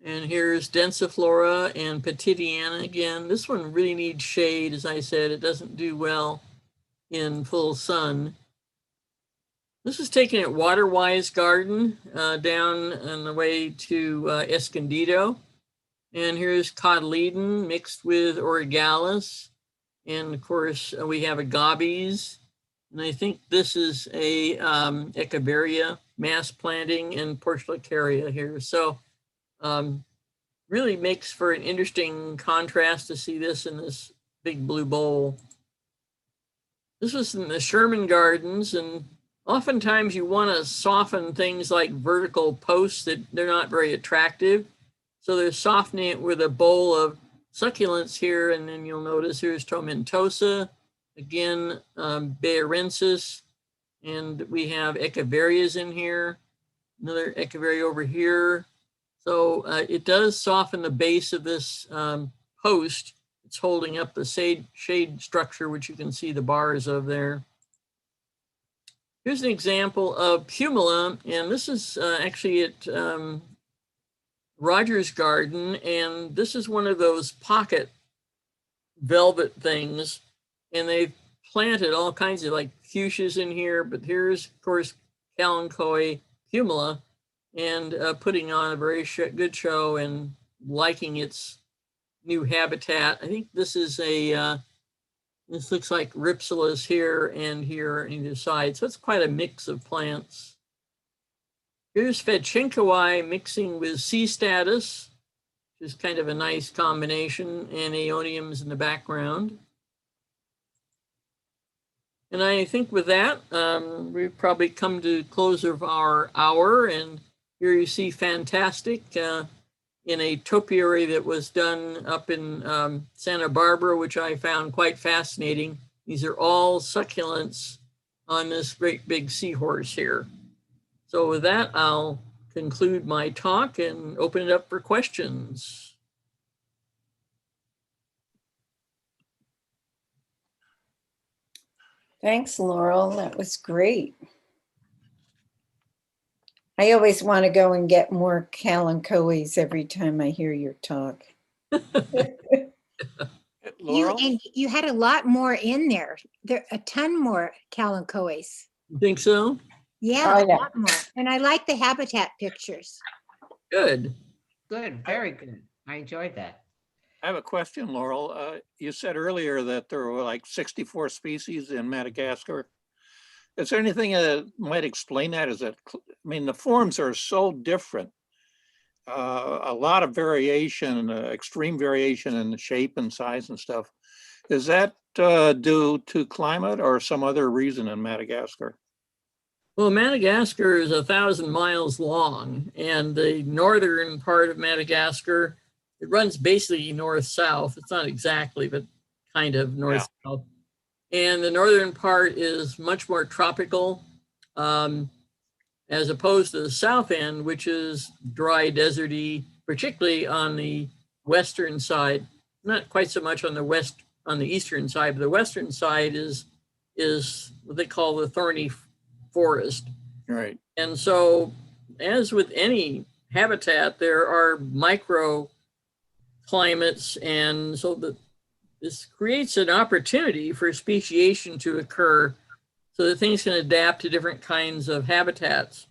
And here's Densiflora and Petitiana again. This one really needs shade, as I said. It doesn't do well in full sun. This is taken at Waterwise Garden down on the way to Escondido. And here's Cotyledon mixed with Origalis. And of course, we have Agaves. And I think this is a Echeveria mass planting and Portulacaria here. So really makes for an interesting contrast to see this in this big blue bowl. This was in the Sherman Gardens, and oftentimes you want to soften things like vertical posts that they're not very attractive. So they're softening it with a bowl of succulents here. And then you'll notice here's Tomentosa, again, Bayarensis, and we have Echiverias in here, another Echeveria over here. So it does soften the base of this post. It's holding up the shade structure, which you can see the bars of there. Here's an example of Pumila, and this is actually at Rogers Garden, and this is one of those pocket velvet things, and they've planted all kinds of like fuchsias in here, but here's, of course, Kalanchoe Pumila, and putting on a very good show and liking its new habitat. I think this is this looks like Ripsalis here and here on either side. So it's quite a mix of plants. Here's Fedchinkawai mixing with Sea Status, which is kind of a nice combination, and Aeoniums in the background. And I think with that, we've probably come to close of our hour. And here you see Fantastic in a topiary that was done up in Santa Barbara, which I found quite fascinating. These are all succulents on this great big seahorse here. So with that, I'll conclude my talk and open it up for questions. Thanks, Laurel. That was great. I always want to go and get more Kalanchoes every time I hear your talk. Laurel? You had a lot more in there. There a ton more Kalanchoes. You think so? Yeah, Oh, a yeah. lot more. And I like the habitat pictures. Good. Good, very good. I enjoyed that. I have a question, Laurel. You said earlier that there were like 64 species in Madagascar. Is there anything that might explain that? I mean, the forms are so different. A lot of variation, extreme variation in the shape and size and stuff. Is that due to climate or some other reason in Madagascar? Well, Madagascar is 1,000 miles long, and the northern part of Madagascar, it runs basically north-south. It's not exactly, but kind of north-south. And the northern part is much more tropical, as opposed to the south end, which is dry, deserty, particularly on the western side. Not quite so much on the eastern side, but the western side is what they call the thorny forest. Right. And so, as with any habitat, there are micro climates, and so this creates an opportunity for speciation to occur so that things can adapt to different kinds of habitats.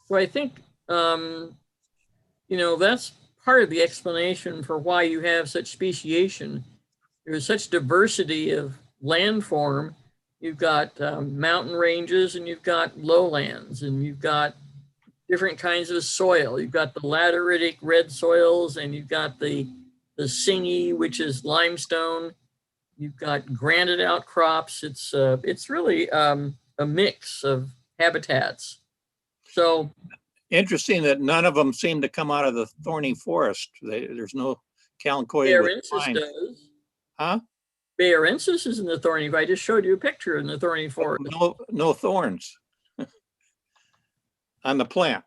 So I think, that's part of the explanation for why you have such speciation. There's such diversity of landform. You've got mountain ranges, and you've got lowlands, and you've got different kinds of soil. You've got the lateritic red soils, and you've got the singy, which is limestone. You've got granite outcrops. It's really a mix of habitats. So interesting that none of them seem to come out of the thorny forest. There's no Kalanchoe. Bayarensis does. Huh? Bayarensis is in the thorny. I just showed you a picture in the thorny forest. No thorns on the plant.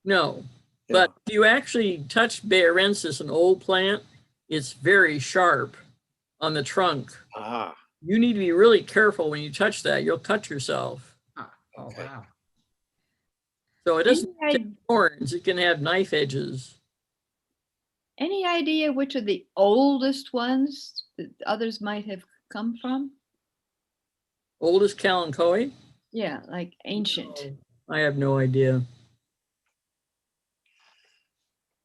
No, but if you actually touch Bayarensis, an old plant, it's very sharp on the trunk. Ah. You need to be really careful when you touch that. You'll cut yourself. Oh, wow. So it doesn't have thorns. It can have knife edges. Any idea which are the oldest ones that others might have come from? Oldest Kalanchoe? Yeah, like ancient. I have no idea.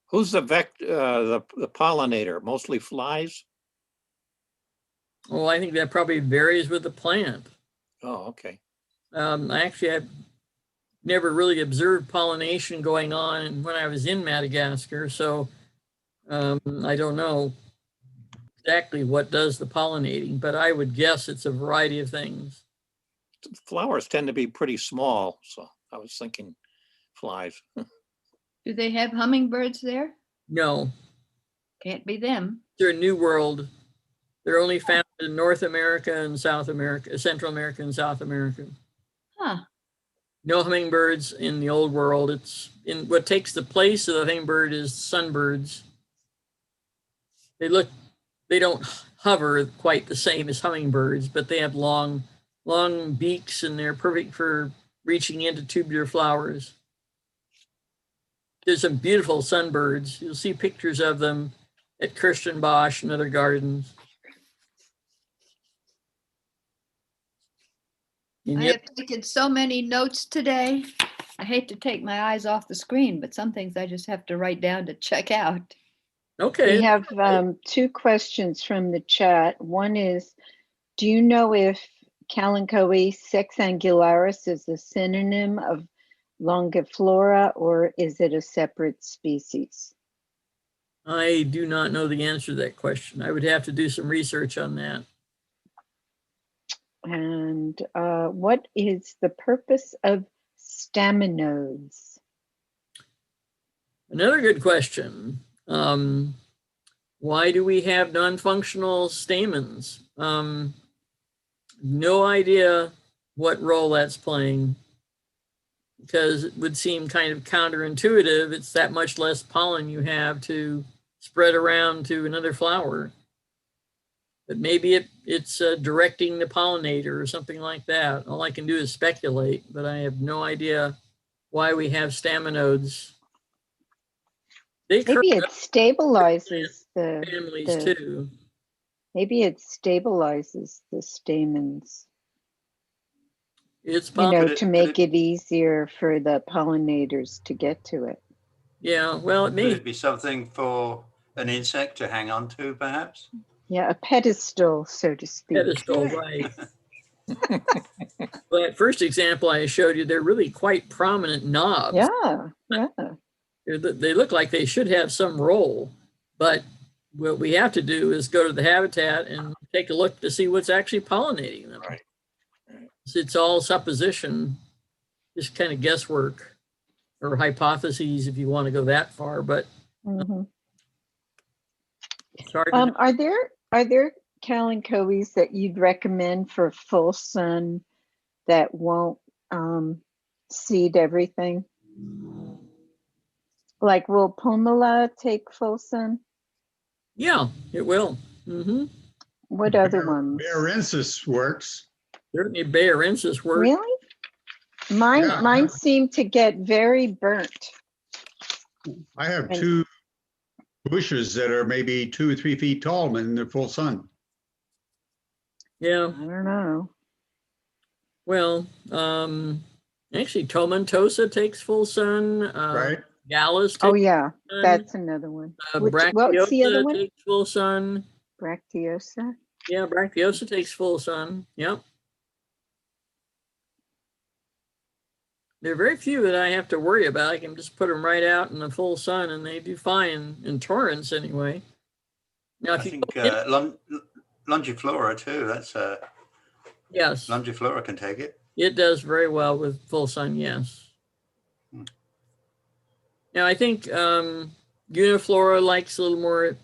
Who's the pollinator? Mostly flies? Well, I think that probably varies with the plant. Oh, okay. I've never really observed pollination going on when I was in Madagascar, so I don't know exactly what does the pollinating, but I would guess it's a variety of things. Flowers tend to be pretty small, so I was thinking flies. Do they have hummingbirds there? No. Can't be them. They're a New World. They're only found in North America and South America, Central America and South America. Huh. No hummingbirds in the Old World. It's in what takes the place of the hummingbird is sunbirds. They don't hover quite the same as hummingbirds, but they have long beaks, and they're perfect for reaching into tubular flowers. There's some beautiful sunbirds. You'll see pictures of them at Kirstenbosch and other gardens. I have taken so many notes today. I hate to take my eyes off the screen, but some things I just have to write down to check out. Okay. We have two questions from the chat. One is, do you know if Kalanchoe sexangularis is a synonym of longiflora or is it a separate species? I do not know the answer to that question. I would have to do some research on that. And what is the purpose of staminodes? Another good question. Why do we have non-functional stamens? No idea what role that's playing, because it would seem kind of counterintuitive. It's that much less pollen you have to spread around to another flower. But maybe it's directing the pollinator or something like that. All I can do is speculate, but I have no idea why we have staminodes. Maybe it stabilizes the families too. Maybe it stabilizes the stamens. It's possible, to make it easier for the pollinators to get to it. Yeah, well, it may Could it be something for an insect to hang on to, perhaps? Yeah, a pedestal, so to speak. Pedestal, right. Well, that first example I showed you, they're really quite prominent knobs. Yeah, yeah. They look like they should have some role, but what we have to do is go to the habitat and take a look to see what's actually pollinating them. Right. It's all supposition, just kind of guesswork or hypotheses if you want to go that far, but it's hard to are there Kalanchoes that you'd recommend for full sun that won't seed everything? Like, will pomela take full sun? Yeah, it will. What other ones? Barensis works. Certainly Barensis works. Really? Mine seem to get very burnt. I have two bushes that are maybe 2 or 3 feet tall in the full sun. Yeah. I don't know. Well, actually Tomentosa takes full sun. Right. Gallus. Oh yeah, that's another one. What's the other one? Takes full sun. Bracteosa. Yeah, Bracteosa takes full sun. Yep. There are very few that I have to worry about. I can just put them right out in the full sun, and they do fine in torrents anyway. Now, if I think Longiflora too. That's yes. Longiflora can take it. It does very well with full sun. Yes. Now, I think Uniflora likes a little more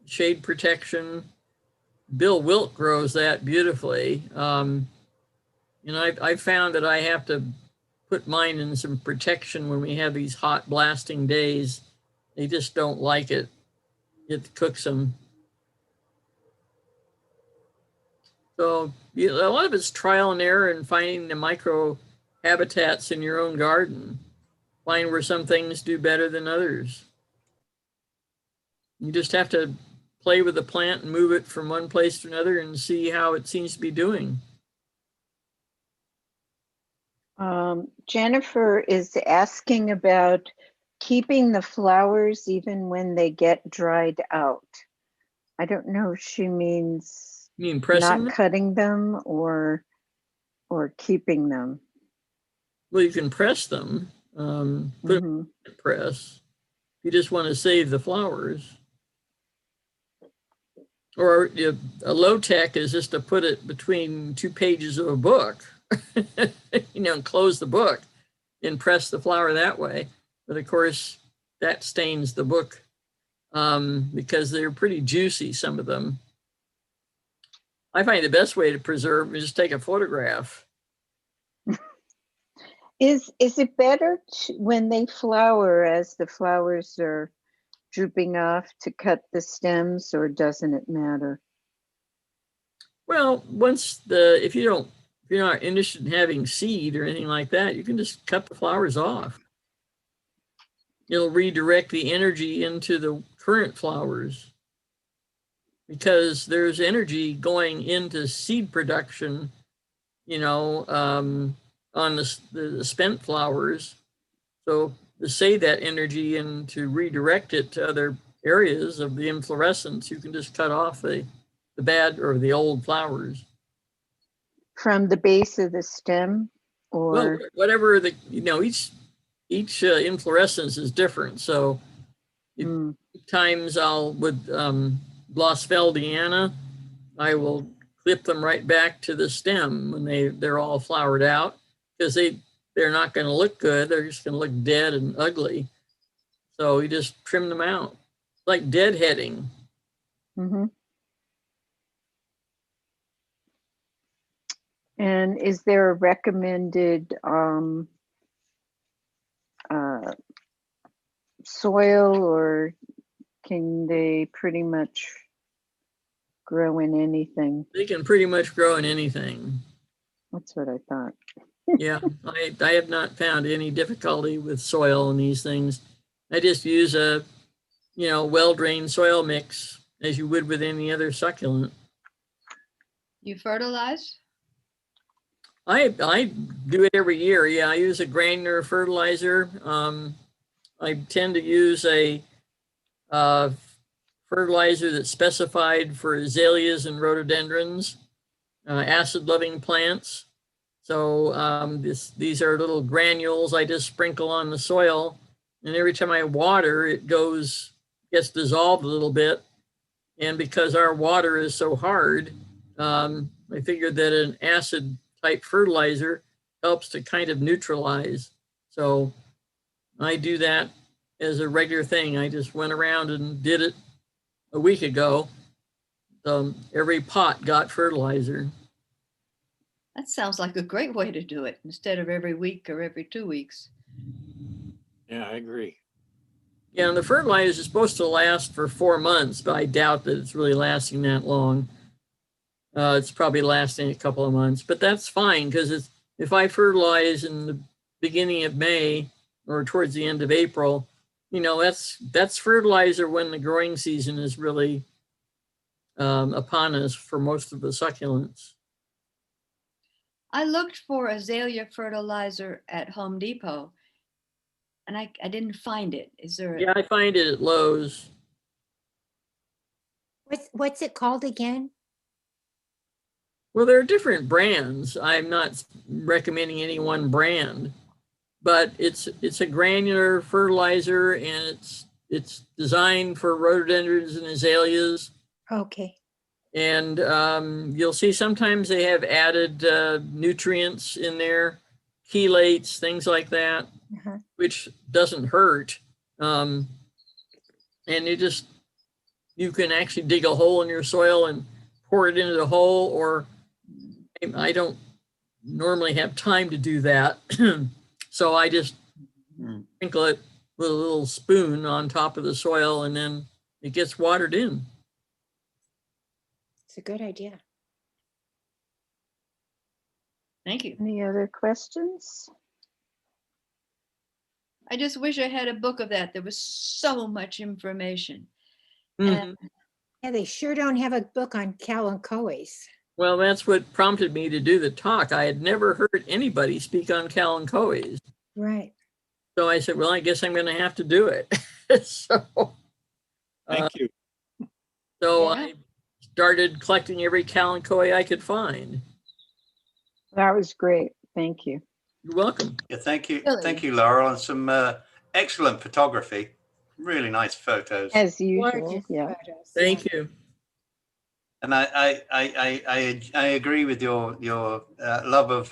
shade protection. Bill Wilt grows that beautifully. I found that I have to put mine in some protection when we have these hot blasting days. They just don't like it. It cooks them. So a lot of it's trial and error and finding the micro habitats in your own garden. Find where some things do better than others. You just have to play with the plant and move it from one place to another and see how it seems to be doing. Jennifer is asking about keeping the flowers even when they get dried out. I don't know if she means not cutting them or keeping them. Well, you can press them. Put them in press. You just want to save the flowers. Or a low tech is just to put it between 2 pages of a book, and close the book and press the flower that way. But of course, that stains the book because they're pretty juicy, some of them. I find the best way to preserve is just take a photograph. Is it better when they flower, as the flowers are drooping off, to cut the stems, or doesn't it matter? Well, if you're not interested in having seed or anything like that, you can just cut the flowers off. It'll redirect the energy into the current flowers, because there's energy going into seed production, on the spent flowers, So to save that energy and to redirect it to other areas of the inflorescence, you can just cut off the bad or the old flowers. From the base of the stem Well, or, whatever each inflorescence is different. So times with Blossfeldiana, I will clip them right back to the stem when they're all flowered out, because they're not going to look good. They're just going to look dead and ugly. So you just trim them out, like deadheading. And is there a recommended soil, or can they pretty much grow in anything? They can pretty much grow in anything. That's what I thought. Yeah, I have not found any difficulty with soil and these things. I just use a, well-drained soil mix as you would with any other succulent. You fertilize? I do it every year. Yeah, I use a granular fertilizer. I tend to use a fertilizer that's specified for azaleas and rhododendrons, acid-loving plants. So these are little granules I just sprinkle on the soil, and every time I water, it gets dissolved a little bit. And because our water is so hard, I figured that an acid type fertilizer helps to kind of neutralize. So I do that as a regular thing. I just went around and did it a week ago. Every pot got fertilizer. That sounds like a great way to do it, instead of every week or every 2 weeks. Yeah, I agree. Yeah, and the fertilizer is supposed to last for 4 months, but I doubt that it's really lasting that long. It's probably lasting a couple of months, but that's fine, because if I fertilize in the beginning of May or towards the end of April, that's fertilizer when the growing season is really upon us for most of the succulents. I looked for azalea fertilizer at Home Depot, and I didn't find it. Is there? Yeah, I find it at Lowe's. What's it called again? Well, there are different brands. I'm not recommending any one brand, but it's a granular fertilizer, and it's designed for rhododendrons and azaleas. Okay. And you'll see sometimes they have added nutrients in there, chelates, things like that, which doesn't hurt. And you can actually dig a hole in your soil and pour it into the hole, or I don't normally have time to do that. So I just sprinkle it with a little spoon on top of the soil, and then it gets watered in. It's a good idea. Thank you. Any other questions? I just wish I had a book of that. There was so much information. Yeah, they sure don't have a book on Kalanchoes. Well, that's what prompted me to do the talk. I had never heard anybody speak on Kalanchoes. Right. So I said, well, I guess I'm going to have to do it. Thank you. So I started collecting every Kalanchoe I could find. That was great. Thank you. You're welcome. Yeah, thank you. Really? Thank you, Laurel, and some excellent photography. Really nice photos. As usual, Gorgeous yeah. photos. Thank you. And I agree with your love of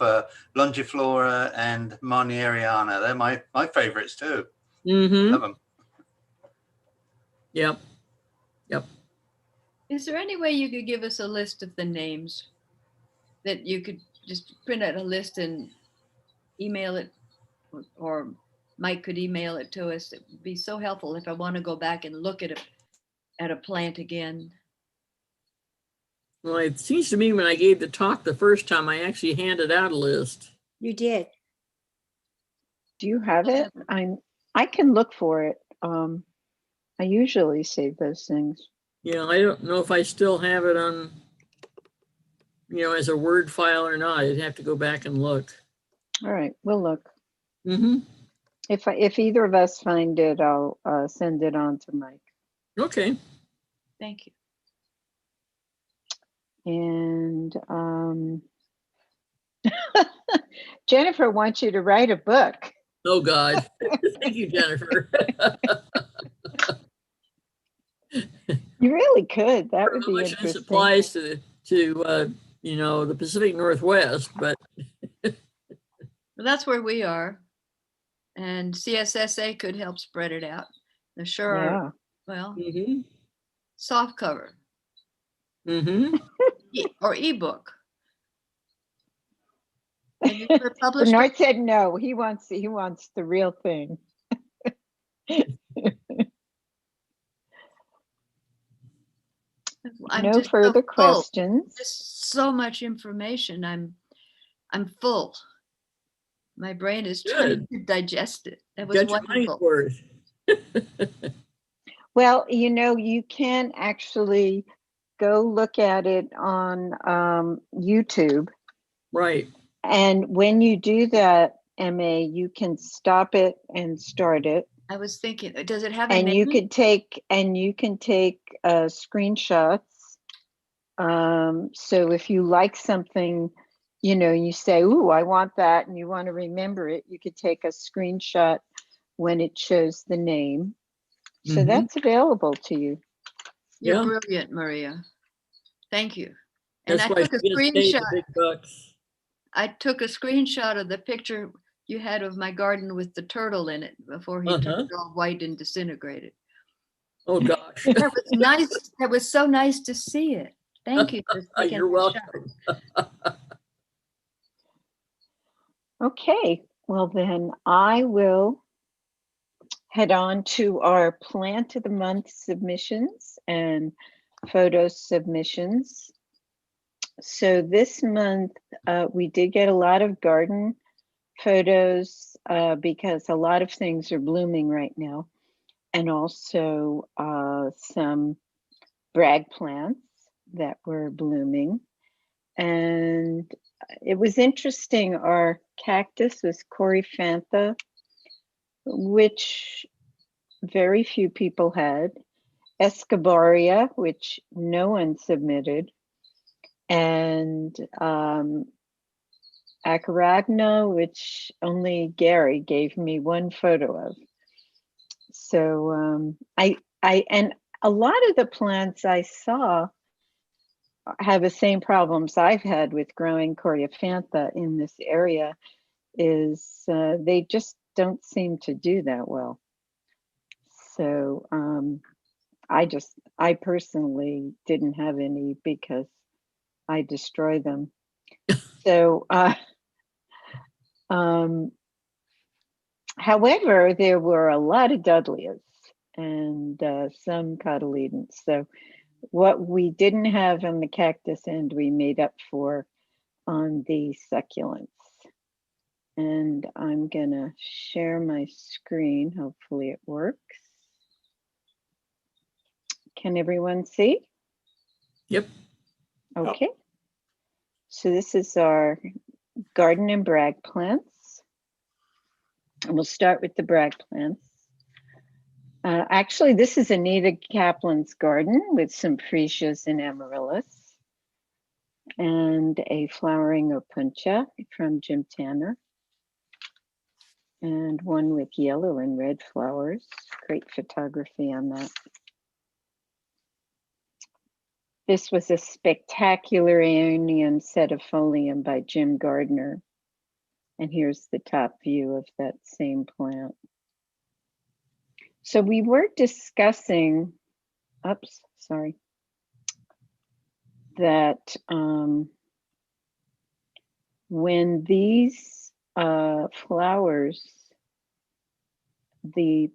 Longiflora and Marnieriana. They're my favorites too. Love them. Yep. Is there any way you could give us a list of the names, that you could just print out a list and email it, or Mike could email it to us? It would be so helpful if I want to go back and look at a plant again. Well, it seems to me when I gave the talk the first time, I actually handed out a list. You did. Do you have it? I can look for it. I usually save those things. Yeah, I don't know if I still have it on, as a Word file or not. I'd have to go back and look. All right, we'll look. If either of us find it, I'll send it on to Mike. Okay. Thank you. And Jennifer wants you to write a book. Oh, God. Thank you, Jennifer. You really could. That would be Much this interesting. applies to you know, the Pacific Northwest, but Well, that's where we are. And CSSA could help spread it out. There sure Yeah. are, well, soft cover or ebook. Have you ever published Bernard it? said no. He wants the real thing. I'm No just so further full. questions. Just so much information. I'm full. My brain is trying to digest it. That was got your money's wonderful. worth. Well, you know, you can actually go look at it on YouTube. Right. And when you do that, MA, you can stop it and start it. I was thinking, does it have a And name? you can take screenshots. So if you like something, you know, you say, "Ooh, I want that," and you want to remember it, you could take a screenshot when it shows the name. So that's available to you. You're brilliant, Maria. Thank you. And That's I why took a she gets paid screenshot. the big bucks. I took a screenshot of the picture you had of my garden with the turtle in it before he turned all white and disintegrated. Oh, gosh. That was nice. That was so nice to see it. Thank you for taking You're the welcome. shot. Okay, well then I will head on to our plant of the month submissions and photo submissions. So this month we did get a lot of garden photos because a lot of things are blooming right now, and also some brag plants that were blooming. And it was interesting. Our cactus was coryphantha, which very few people had, escobaria, which no one submitted, and acaragna, which only Gary gave me one photo of. So and a lot of the plants I saw have the same problems I've had with growing coryphantha in this area, is they just don't seem to do that well. So I personally didn't have any because I destroy them. So however, there were a lot of dudleas and some cotyledons. So what we didn't have on the cactus end, we made up for on the succulents. And I'm gonna share my screen. Hopefully it works. Can everyone see? Yep. Okay. So this is our garden and brag plants. And we'll start with the brag plants. Actually, this is Anita Kaplan's garden with some freesias and amaryllis and a flowering opuntia from Jim Tanner, and one with yellow and red flowers. Great photography on that. This was a spectacular Aeonian sedifolium by Jim Gardner. And here's the top view of that same plant. So we were discussing, that when these flowers, the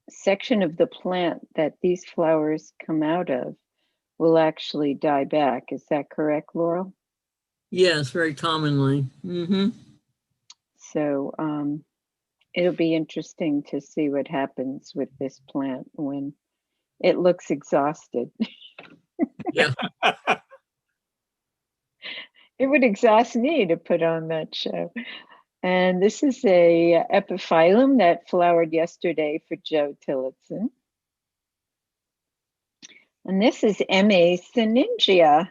section of the plant that these flowers come out of will actually die back. Is that correct, Laurel? Yes, very commonly. So it'll be interesting to see what happens with this plant when it looks exhausted. Yeah. It would exhaust me to put on that show. And this is a epiphyllum that flowered yesterday for Joe Tillotson. And this is M.A. Syningia.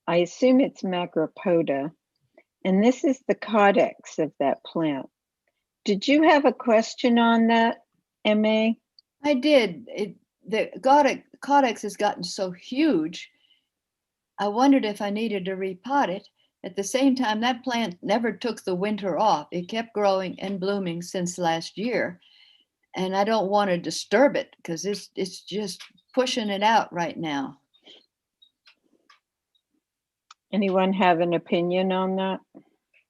I assume it's Macropoda. And this is the codex of that plant. Did you have a question on that, M.A.? I did. The codex has gotten so huge. I wondered if I needed to repot it. At the same time, that plant never took the winter off. It kept growing and blooming since last year. And I don't want to disturb it because it's just pushing it out right now. Anyone have an opinion on that?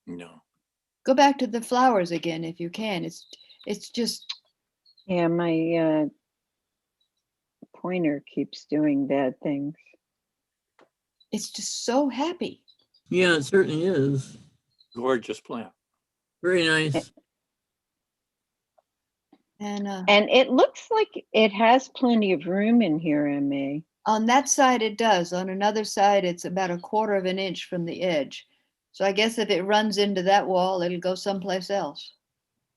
No. Go back to the flowers again if you can. It's just. Yeah, my pointer keeps doing bad things. It's just so happy. Yeah, it certainly is. Gorgeous plant. Very nice. And it looks like it has plenty of room in here, M.A. On that side, it does. On another side, it's about 1/4 of an inch from the edge. So I guess if it runs into that wall, it'll go someplace else.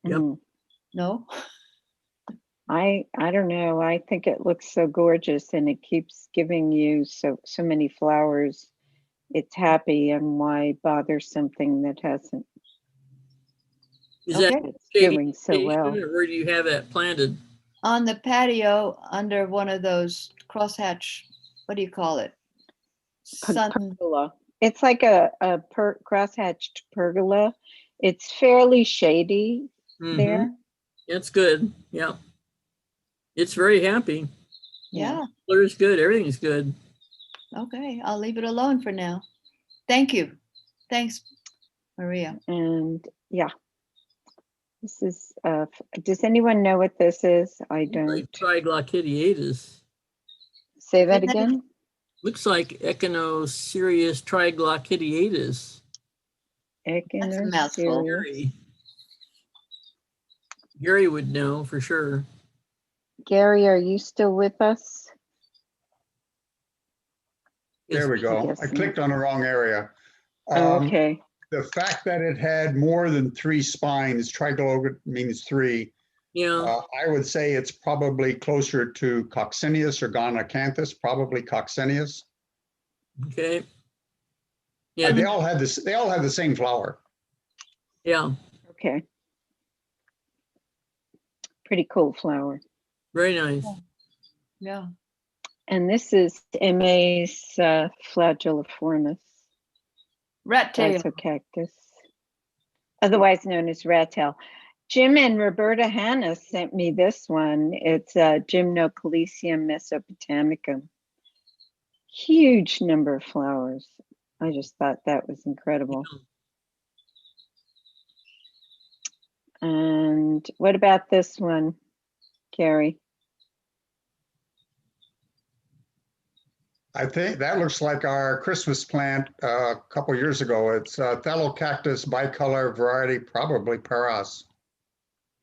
Yep. No? I don't know. I think it looks so gorgeous and it keeps giving you so many flowers. It's happy, and why bother something that hasn't? Is that It's doing so well. or where do you have that planted? On the patio under one of those crosshatch, what do you call it? Pergola. It's like a crosshatched pergola. It's fairly shady there. That's good. Yeah. It's very happy. Yeah. Color's good. Everything's good. Okay, I'll leave it alone for now. Thank you. Thanks, Maria. And yeah, this is, does anyone know what this is? I don't. Like Triglochidiatus. Say that again? Looks like Echinocerius triglochidiatus. That's a mouthful. Gary would know for sure. Gary, are you still with us? There we go. I clicked on the wrong area. Okay. The fact that it had more than 3 spines, trigloga means 3. Yeah. I would say it's probably closer to Coccineus or Gonocanthus, probably Coccineus. Okay. Yeah. They all have this. They all have the same flower. Yeah. Okay. Pretty cool flower. Very nice. Yeah. And this is M.A.'s flagelliformis. Rat tail. Cactus, otherwise known as rat tail. Jim and Roberta Hanna sent me this one. It's Gymnocalycium mesopotamicum. Huge number of flowers. I just thought that was incredible. And what about this one, Carrie? I think that looks like our Christmas plant a couple years ago. It's Thelocactus bicolor variety, probably Paras.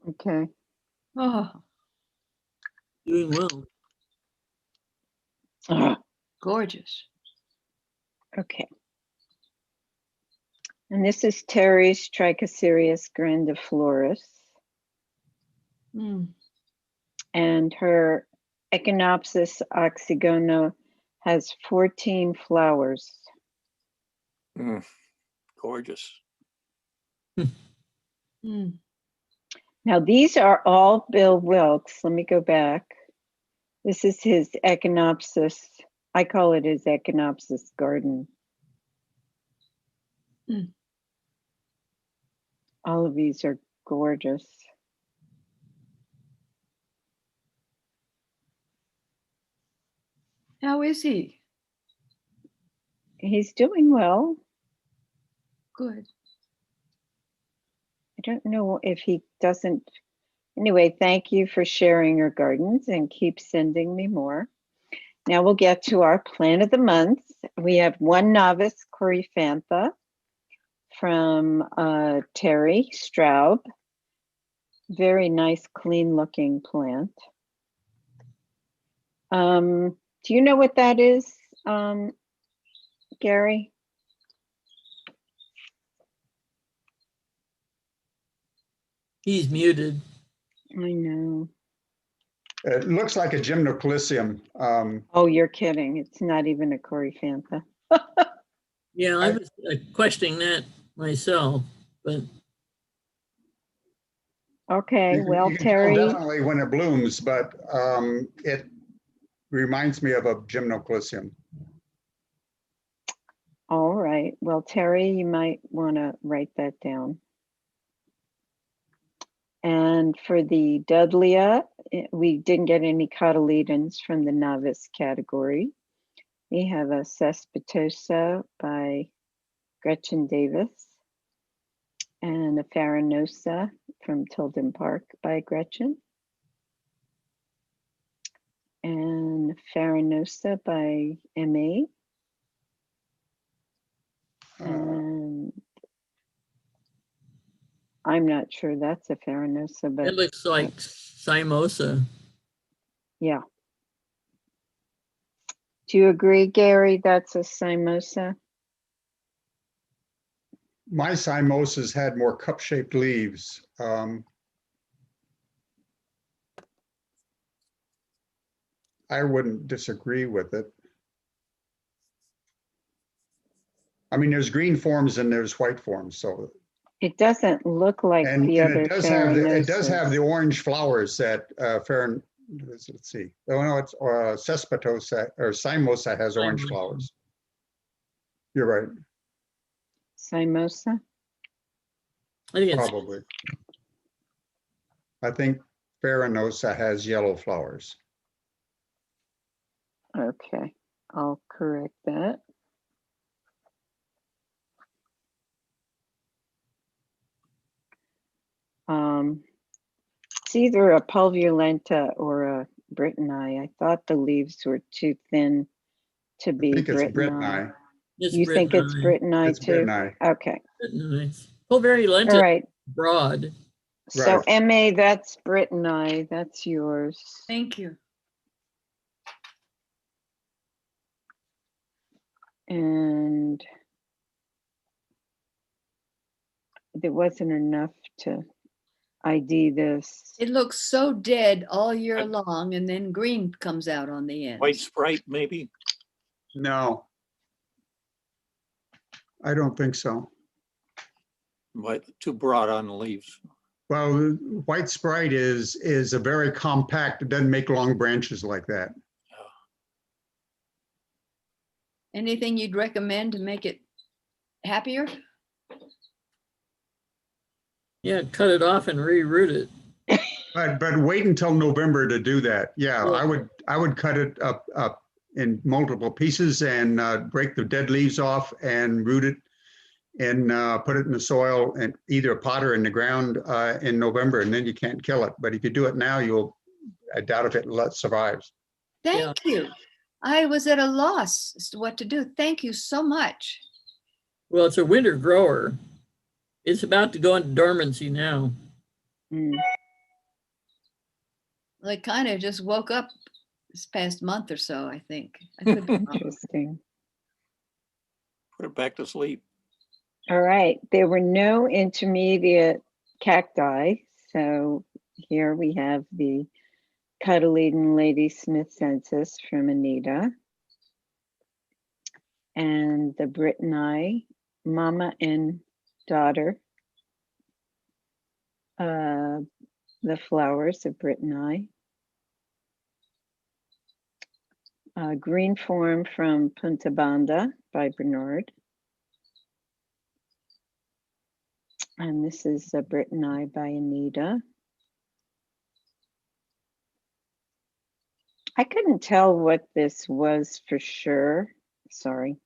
Okay. Oh, Doing well. gorgeous. Okay. And this is Terry's Trichocereus grandiflorus. And her Echinopsis oxygona has 14 flowers. Gorgeous. Now these are all Bill Wilkes. Let me go back. This is his Echinopsis. I call it his Echinopsis garden. All of these are gorgeous. How is he? He's doing well. Good. I don't know if he doesn't. Anyway, thank you for sharing your gardens and keep sending me more. Now we'll get to our plant of the month. We have one novice Coryphantha from Terry Straub. Very nice, clean looking plant. Do you know what that is, Gary? He's muted. I know. It looks like a gymnocalycium. Oh, you're kidding. It's not even a coryphantha. Yeah, I was questioning that myself, but Okay, well, you can tell Terry, definitely when it blooms, but it reminds me of a gymnocalycium. all right. Well, Terry, you might want to write that down. And for the Dudleya, we didn't get any cotyledons from the novice category. We have a Cespitosa by Gretchen Davis and a Farinosa from Tilden Park by Gretchen. And Farinosa by MA. And I'm not sure that's a Farinosa, but it looks like Simosa. yeah. Do you agree, Gary, that's a Simosa? My Simosas had more cup-shaped leaves. I wouldn't disagree with it. I mean, there's green forms and there's white forms, so. It doesn't look like the other it does have Farinosas. the orange flowers that let's see. Oh no, it's Cespitosa or Simosa has orange flowers. You're right. Simosa? I think it's Probably. I think Farinosa has yellow flowers. Okay, I'll correct that. It's either a pulvulenta or a Brittany. I thought the leaves were too thin to be I think it's Brittany. Brittany. You think it's Brittany It's too? Brittany. Okay. nice. Pulverulenta All right. broad. So MA, that's Brittany. That's yours. Thank you. And there wasn't enough to ID this. It looks so dead all year long, and then green comes out on the end. White Sprite, maybe? No. I don't think so. But too broad on the leaves. Well, white Sprite is a very compact, it doesn't make long branches like that. Anything you'd recommend to make it happier? Yeah, cut it off and reroot it. But wait until November to do that. Yeah, I would cut it up in multiple pieces and break the dead leaves off and root it and put it in the soil and either a pot or in the ground in November, and then you can't kill it. But if you do it now, I doubt if it survives. Thank you. I was at a loss as to what to do. Thank you so much. Well, it's a winter grower. It's about to go into dormancy now. Mm. Well, it kind of just woke up this past month or so, I think. I could be wrong. Interesting. Put it back to sleep. All right, there were no intermediate cacti. So here we have the Cotyledon Ladysmith census from Anita. And the Brittany, mama and daughter. The flowers of Brittany. Green form from Punta Banda by Bernard. And this is a Brittany by Anita. I couldn't tell what this was for sure. Sorry.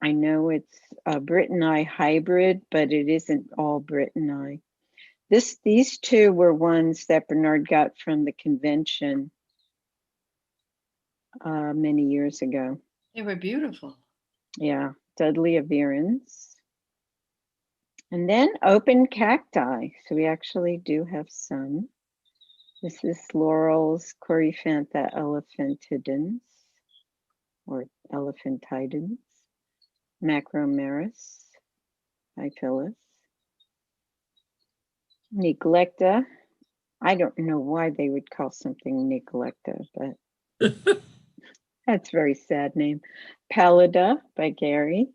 I know it's a Brittany hybrid, but it isn't all Brittany. These two were ones that Bernard got from the convention many years ago. They were beautiful. Yeah, Dudley averans. And then open cacti. So we actually do have some. This is Laurel's Coryphantha elephantidens or elephantidens. Macromeris by Phyllis. Neglecta. I don't know why they would call something Neglecta, but that's a very sad name. Pallida by Gary.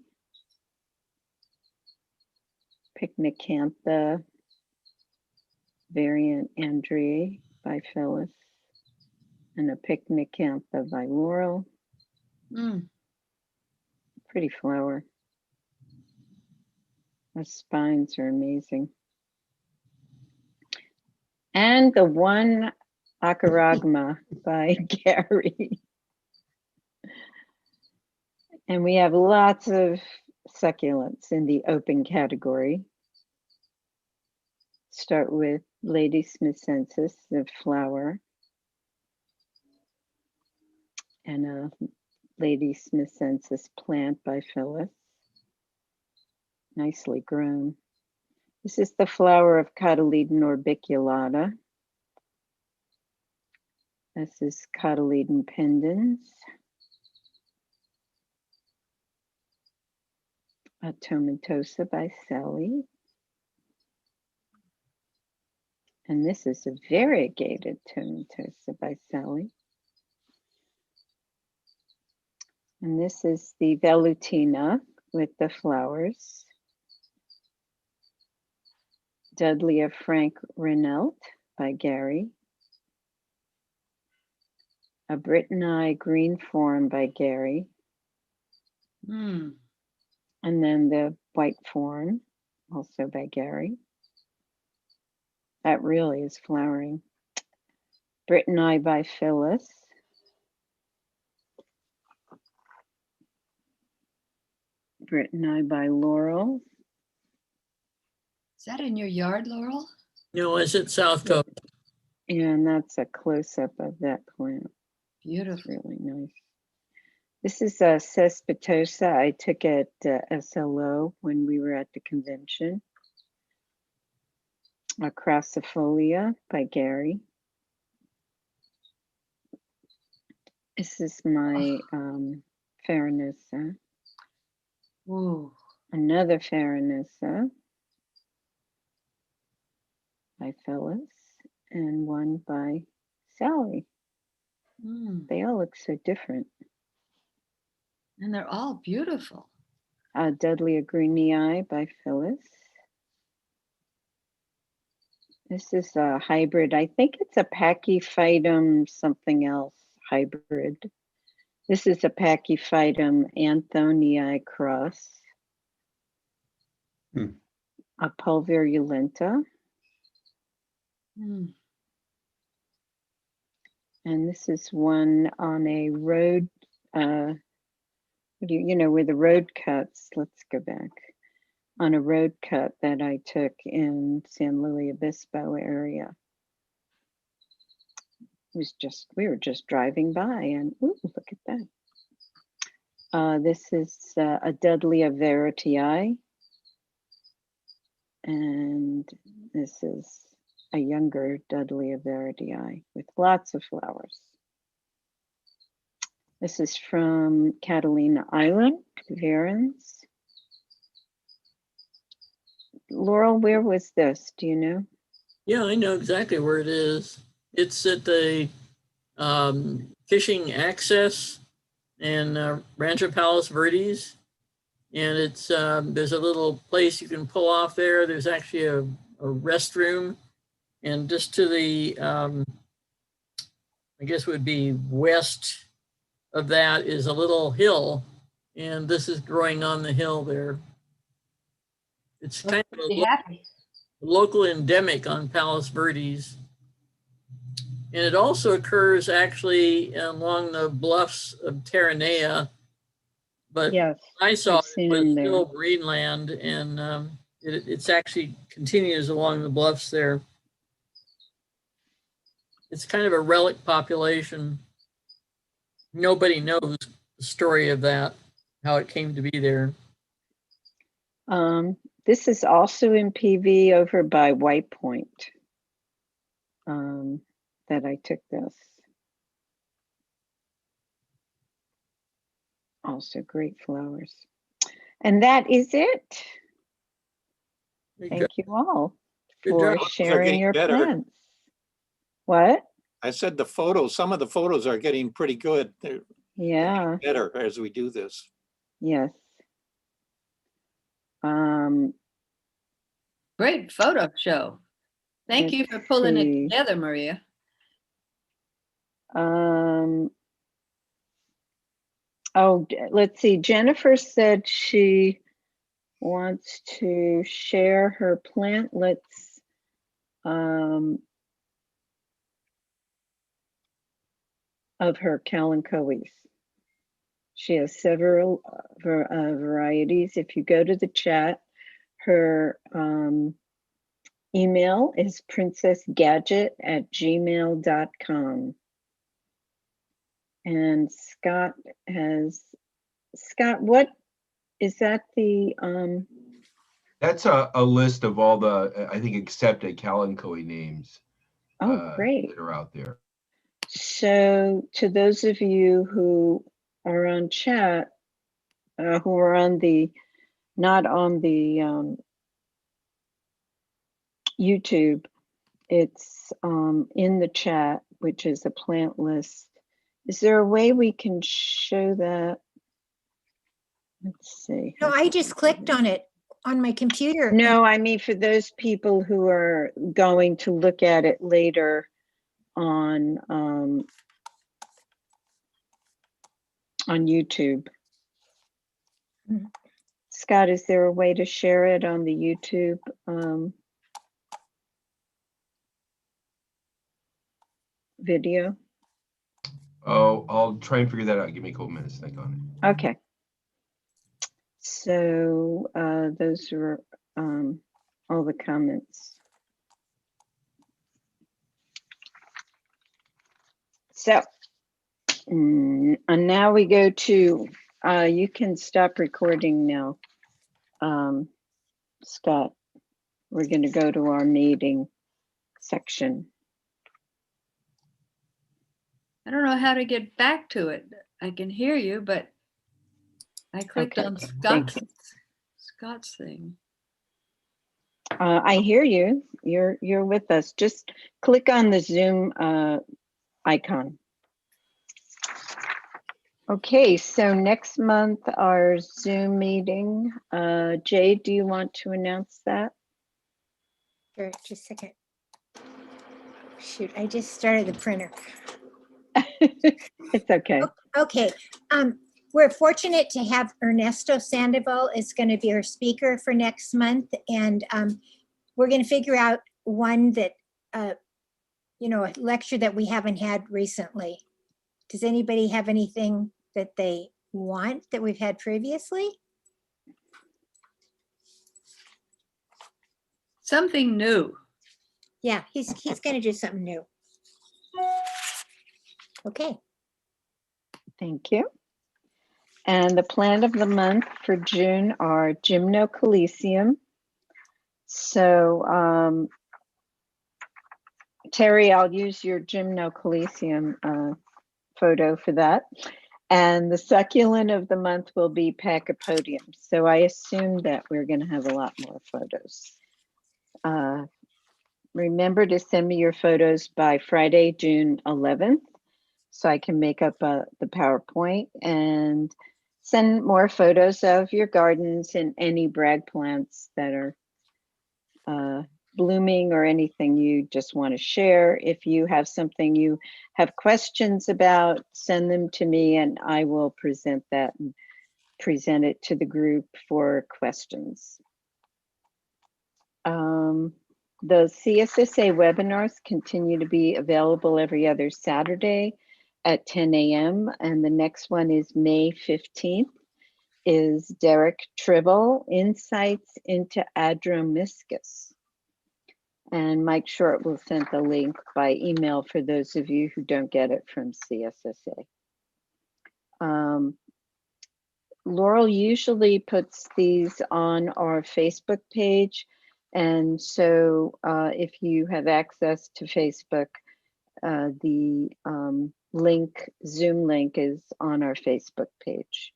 Picnicantha variant Andrea by Phyllis. And a Picnicantha by Laurel. Pretty flower. The spines are amazing. And the one Acaragma by Gary. And we have lots of succulents in the open category. Start with Lady Smissensis, the flower. And a Lady Smissensis plant by Phyllis. Nicely grown. This is the flower of Cotyledon orbiculata. This is Cotyledon pendens. A Tomentosa by Sally. And this is a variegated Tomentosa by Sally. And this is the Velutina with the flowers. Dudley Frank Renelt by Gary. A Brittany Green Form by Gary. And then the White Form, also by Gary. That really is flowering. Brittany by Phyllis. Brittany by Laurel. Is that in your yard, Laurel? No, it's at South Coast. And that's a close-up of that plant. Beautiful. Really nice. This is a Cespitosa I took at SLO when we were at the convention. A Crassifolia by Gary. This is my Farinissa. Ooh. Another Farinissa by Phyllis, and one by Sally. They all look so different. And they're all beautiful. Dudley Greenii by Phyllis. This is a hybrid. I think it's a Pachyphytum something else hybrid. This is a Pachyphytum Anthonii cross. A Pulverulenta. And this is one on a road, where the road cuts, let's go back. On a road cut that I took in San Luis Obispo area. We were just driving by and ooh, look at that. This is a Dudleya Veritii. And this is a younger Dudleya Veritii with lots of flowers. This is from Catalina Island, Varens. Laurel, where was this? Do you know? Yeah, I know exactly where it is. It's at the fishing access in Rancho Palos Verdes. And it's there's a little place you can pull off there. There's actually a restroom. And just to the, I guess would be west of that is a little hill. And this is growing on the hill there. It's kind of a local endemic on Palos Verdes. And it also occurs actually along the bluffs of Terranea. But yes, I saw it was still Greenland, and it's actually continues along the bluffs there. It's kind of a relic population. Nobody knows the story of that, how it came to be there. This is also in PV over by White Point that I took this. Also great flowers. And that is it. Thank you all. Good for job. sharing getting your better. plants. What? I said the photos, some of the photos are getting pretty good. They're Yeah, better as we do this. yes. Great photo show. Thank you for pulling it see. together, Maria. Let's see. Jennifer said she wants to share her plantlets of her Kalanchoes. She has several varieties. If you go to the chat, her email is princessgadget@gmail.com. And Scott, what is that That's a list of all the, I think, accepted Kalanchoe names great. that are out there. So to those of you who are on chat, who are on not on the YouTube, it's in the chat, which is a plant list. Is there a way we can show that? Let's see. No, I just clicked on it on my computer. No, I mean for those people who are going to look at it later on YouTube. Scott, is there a way to share it on the YouTube? Video? Oh, I'll try and figure that out. Give me a couple minutes to think on it. Okay. So those are all the comments. So, and now we go to, you can stop recording now, Scott. We're going to go to our meeting section. I don't know how to get back to it. I can hear you, but I clicked on Scott's thing. I hear you. You're with us. Just click on the Zoom icon. Okay, so next month our Zoom meeting. Jay, do you want to announce that? Sure, just a second. Shoot, I just started the printer. It's okay. Okay. We're fortunate to have Ernesto Sandoval is going to be our speaker for next month, and we're going to figure out one that a lecture that we haven't had recently. Does anybody have anything that they want that we've had previously? Something new. Yeah, he's going to do something new. Okay. Thank you. And the plant of the month for June are Gymnocalycium. So Terry, I'll use your Gymnocalycium photo for that. And the succulent of the month will be Pachypodium. So I assume that we're going to have a lot more photos. Remember to send me your photos by Friday, June 11th, so I can make up the PowerPoint and send more photos of your gardens and any brag plants that are blooming or anything you just want to share. If you have something you have questions about, send them to me and I will present that and present it to the group for questions. The CSSA webinars continue to be available every other Saturday at 10 a.m. And the next one is May 15th, is Derek Tribble, Insights into Adromiscus. And Mike Short will send the link by email for those of you who don't get it from CSSA. Laurel usually puts these on our Facebook page. And so if you have access to Facebook, the Zoom link is on our Facebook page.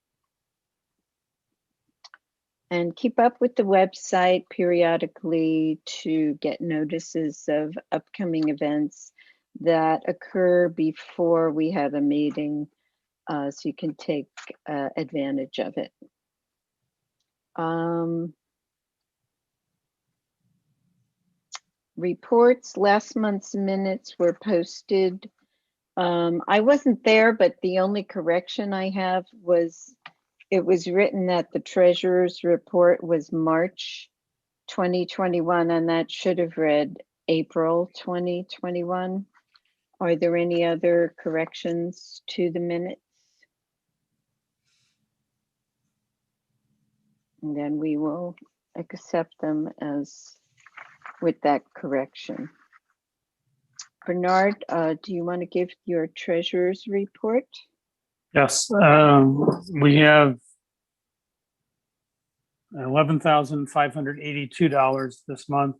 And keep up with the website periodically to get notices of upcoming events that occur before we have a meeting, so you can take advantage of it. Reports, last month's minutes were posted. I wasn't there, but the only correction I have was it was written that the treasurer's report was March 2021, and that should have read April 2021. Are there any other corrections to the minutes? And then we will accept them as with that correction. Bernard, do you want to give your treasurer's report? Yes, we have $11,582 this month.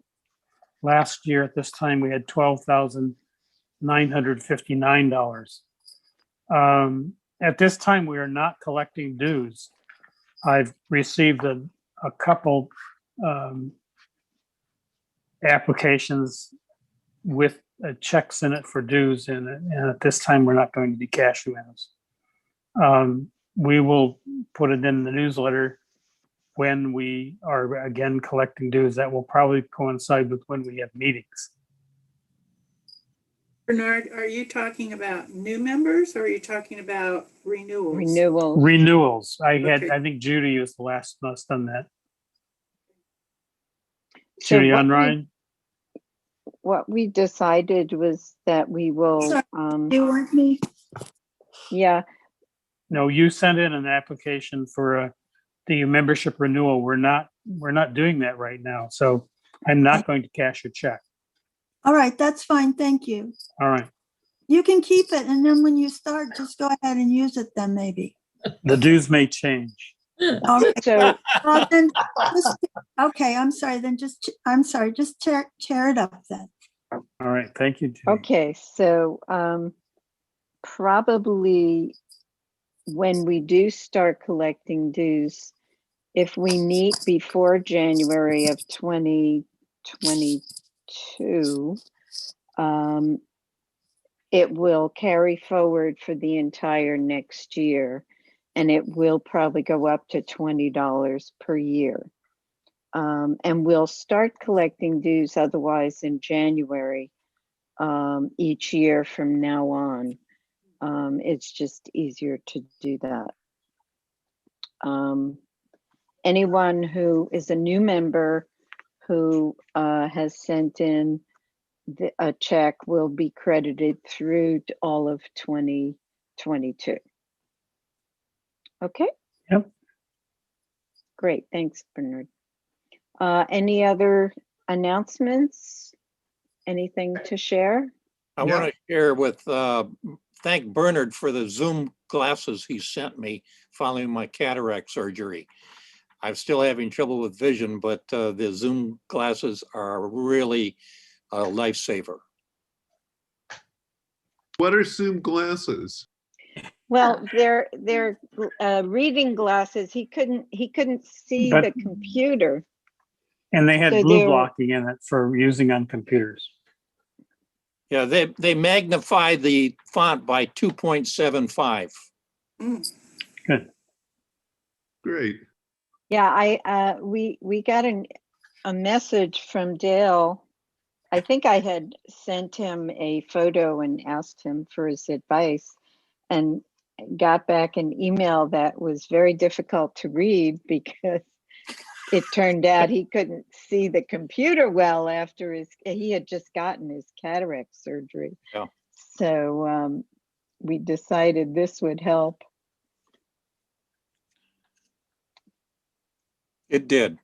Last year at this time, we had $12,959. At this time, we are not collecting dues. I've received a couple applications with checks in it for dues in it, and at this time, we're not going to be cashing those. We will put it in the newsletter when we are again collecting dues. That will probably coincide with when we have meetings. Bernard, are you talking about new members or are you talking about renewals? Renewals. I think Judy was the last that's done that. So Judy on Ryan? What we decided was that we will. Do you want me? Yeah. No, you sent in an application for the membership renewal. We're not doing that right now. So I'm not going to cash your check. All right, that's fine. Thank you. All right. You can keep it, and then when you start, just go ahead and use it then maybe. The dues may change. All right. So Well, then okay, I'm sorry, just tear it up then. All right. Thank you, Judy. okay, so probably when we do start collecting dues, if we meet before January of 2022, it will carry forward for the entire next year, and it will probably go up to $20 per year. And we'll start collecting dues otherwise in January each year from now on. It's just easier to do that. Anyone who is a new member who has sent in a check will be credited through to all of 2022. Okay? Yep. Great, thanks, Bernard. Any other announcements? Anything to share? I want to share with, thank Bernard for the Zoom glasses he sent me following my cataract surgery. I'm still having trouble with vision, but the Zoom glasses are really a lifesaver. What are Zoom glasses? Well, they're reading glasses. He couldn't see the computer. And they had So blue they're- blocking in it for using on computers. Yeah, they magnify the font by 2.75. Good. Great. Yeah, we got a message from Dale. I think I had sent him a photo and asked him for his advice, and got back an email that was very difficult to read because it turned out he couldn't see the computer well after he had just gotten his cataract surgery. Yeah. So we decided this would help. It did.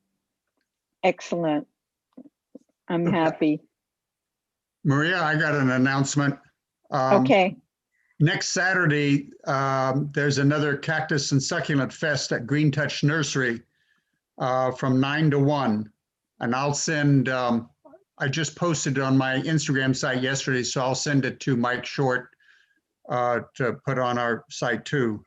Excellent. I'm happy. Maria, I got an announcement. Okay. Next Saturday, there's another Cactus and Succulent Fest at Green Touch Nursery from 9 to 1. And I'll send, I just posted it on my Instagram site yesterday, so I'll send it to Mike Short to put on our site too.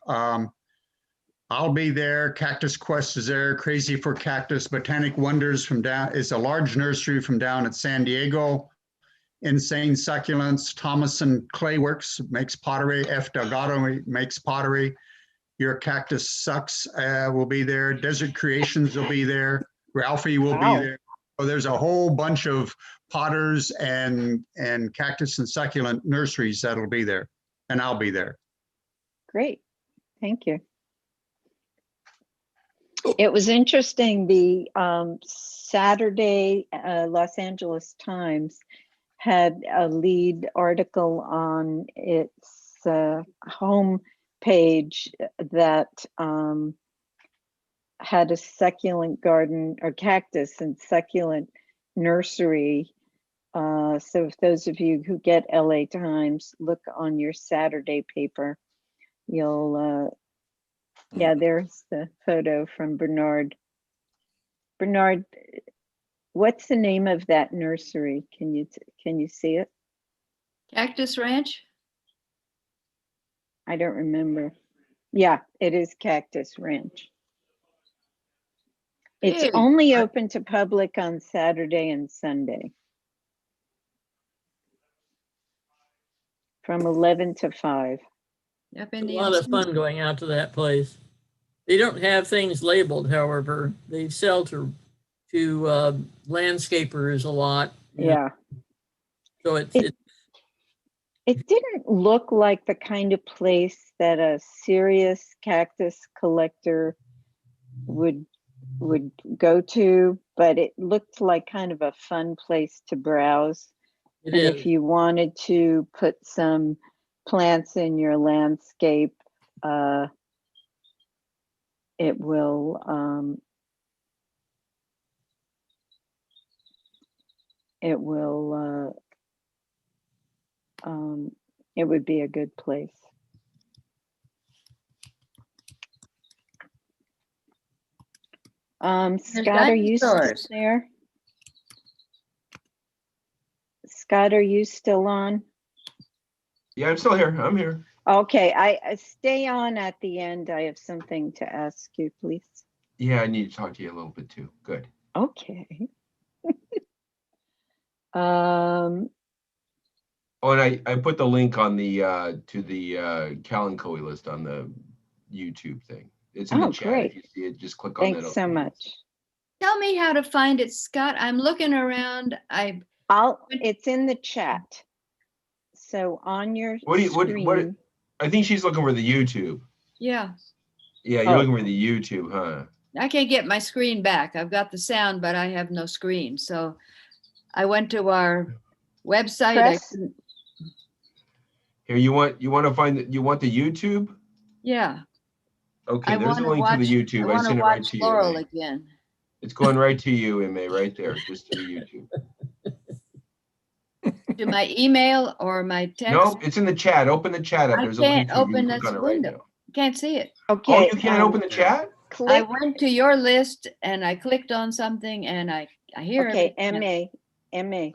I'll be there. Cactus Quest is there. Crazy for Cactus. Botanic Wonders from down, it's a large nursery from down at San Diego. Insane Succulents. Thomason Clayworks makes pottery. F. Delgado makes pottery. Your Cactus Sucks will be there. Desert Creations will be there. Ralphie will be there. So there's a whole bunch of potters and cactus and succulent nurseries that'll be there, and I'll be there. Great, thank you. It was interesting, the Saturday Los Angeles Times had a lead article on its home page that had a succulent garden or cactus and succulent nursery. So if those of you who get LA Times, look on your Saturday paper, you'll, yeah, there's the photo from Bernard. Bernard, what's the name of that nursery? Can you see it? Cactus Ranch? I don't remember. Yeah, it is Cactus Ranch. It's Very only open to public on Saturday and Sunday from 11 to 5. Yep, A lot of fun going out to that place. They don't have things labeled, however. They sell to landscapers a lot. Yeah. So it didn't look like the kind of place that a serious cactus collector would go to, but it looked like kind of a fun place to browse. And if you wanted to put some plants in your landscape, it will it would be a good place. Scott, are you still there? Scott, are you still on? Yeah, I'm still here. I'm here. Okay, I stay on at the end. I have something to ask you, please. Yeah, I need to talk to you a little bit too. Good. Okay. Oh, and I put the link on the to the Kalanchoe list on the YouTube thing. It's in the chat. Great. If you see it, just click on that. Thanks so much. Tell me how to find it, Scott. I'm looking around. It's in the chat. So on your screen. What I think she's looking for the YouTube. Yeah. Yeah, you're looking for the YouTube, huh? I can't get my screen back. I've got the sound, but I have no screen. So I went to our website. Here, you want to find that? You want the YouTube? Yeah. Okay, there's a link to the YouTube. I sent it right to you. Laurel again. It's going right to you, Emma, right there, just to the YouTube. To my email or my text? No, it's in the chat. Open the chat up. There's a link to it. Open this window. Can't see it. Okay. Oh, you can't open the chat? I went to your list and I clicked on something and I hear it. Okay, MA,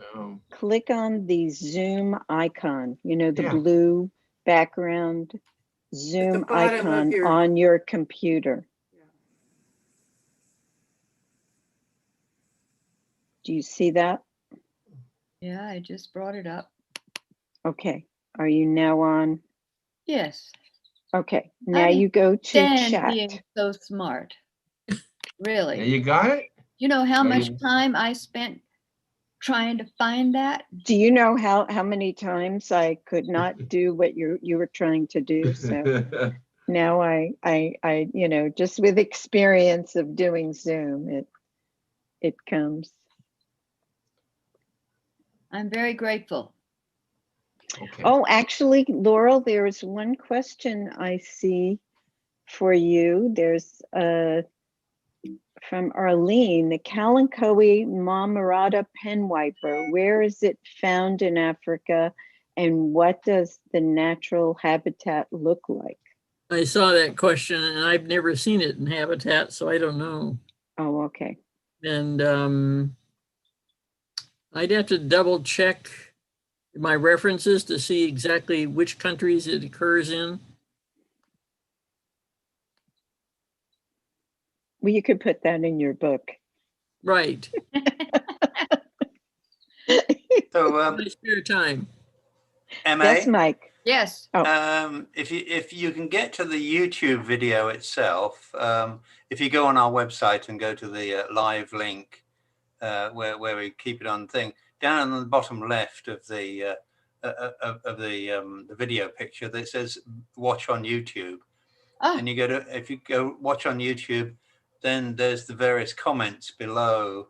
click on the Zoom icon, you know, the blue background Zoom icon on your computer. Do you see that? Yeah, I just brought it up. Okay. Are you now on? Yes. Okay. Now you go to chat. Being so smart. Really. Yeah, you got it? You know how much time I spent trying to find that? Do you know how many times I could not do what you were trying to do? So now I you know, just with experience of doing Zoom, it comes. I'm very grateful. Okay. Oh, actually, Laurel, there is one question I see for you. There's from Arlene, the Kalanchoe Marmorata penwiper. Where is it found in Africa, and what does the natural habitat look like? I saw that question, and I've never seen it in habitat, so I don't know. Oh, okay. And I'd have to double check my references to see exactly which countries it occurs in. Well, you could put that in your book. Right. So, My spare time. MA, Yes, Mike. Yes. if you can get to the YouTube video itself, if you go on our website and go to the live link where we keep it on thing, down on the bottom left of the video picture that says watch on YouTube. And you go to, if you go watch on YouTube, then there's the various comments below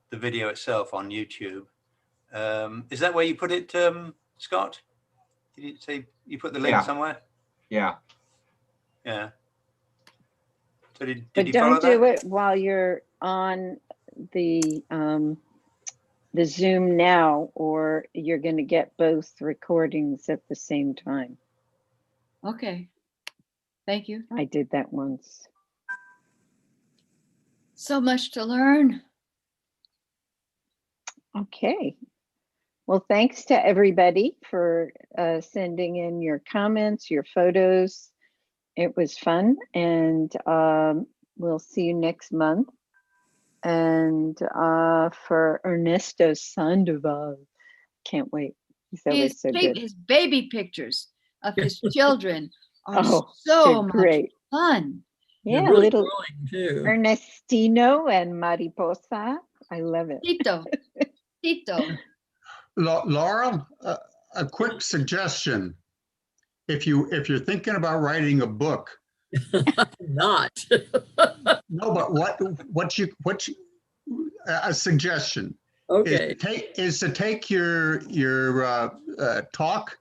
the video itself on YouTube. Is that where you put it, Scott? Did you say you put the link somewhere? Yeah. Yeah. So did But you follow don't do that? it while you're on the Zoom now, or you're going to get both recordings at the same time. Okay. Thank you. I did that once. So much to learn. Okay. Well, thanks to everybody for sending in your comments, your photos. It was fun, and we'll see you next month. And for Ernesto Sandoval, can't wait. He's always so good. His baby pictures of his children are Oh, so they're much great. fun. Yeah, They're really little growing too. Ernestino and Mariposa. I love it. Tito. Tito. Laurel, a quick suggestion. If you're thinking about writing a book, Not. no, but a suggestion Okay. is to take your talk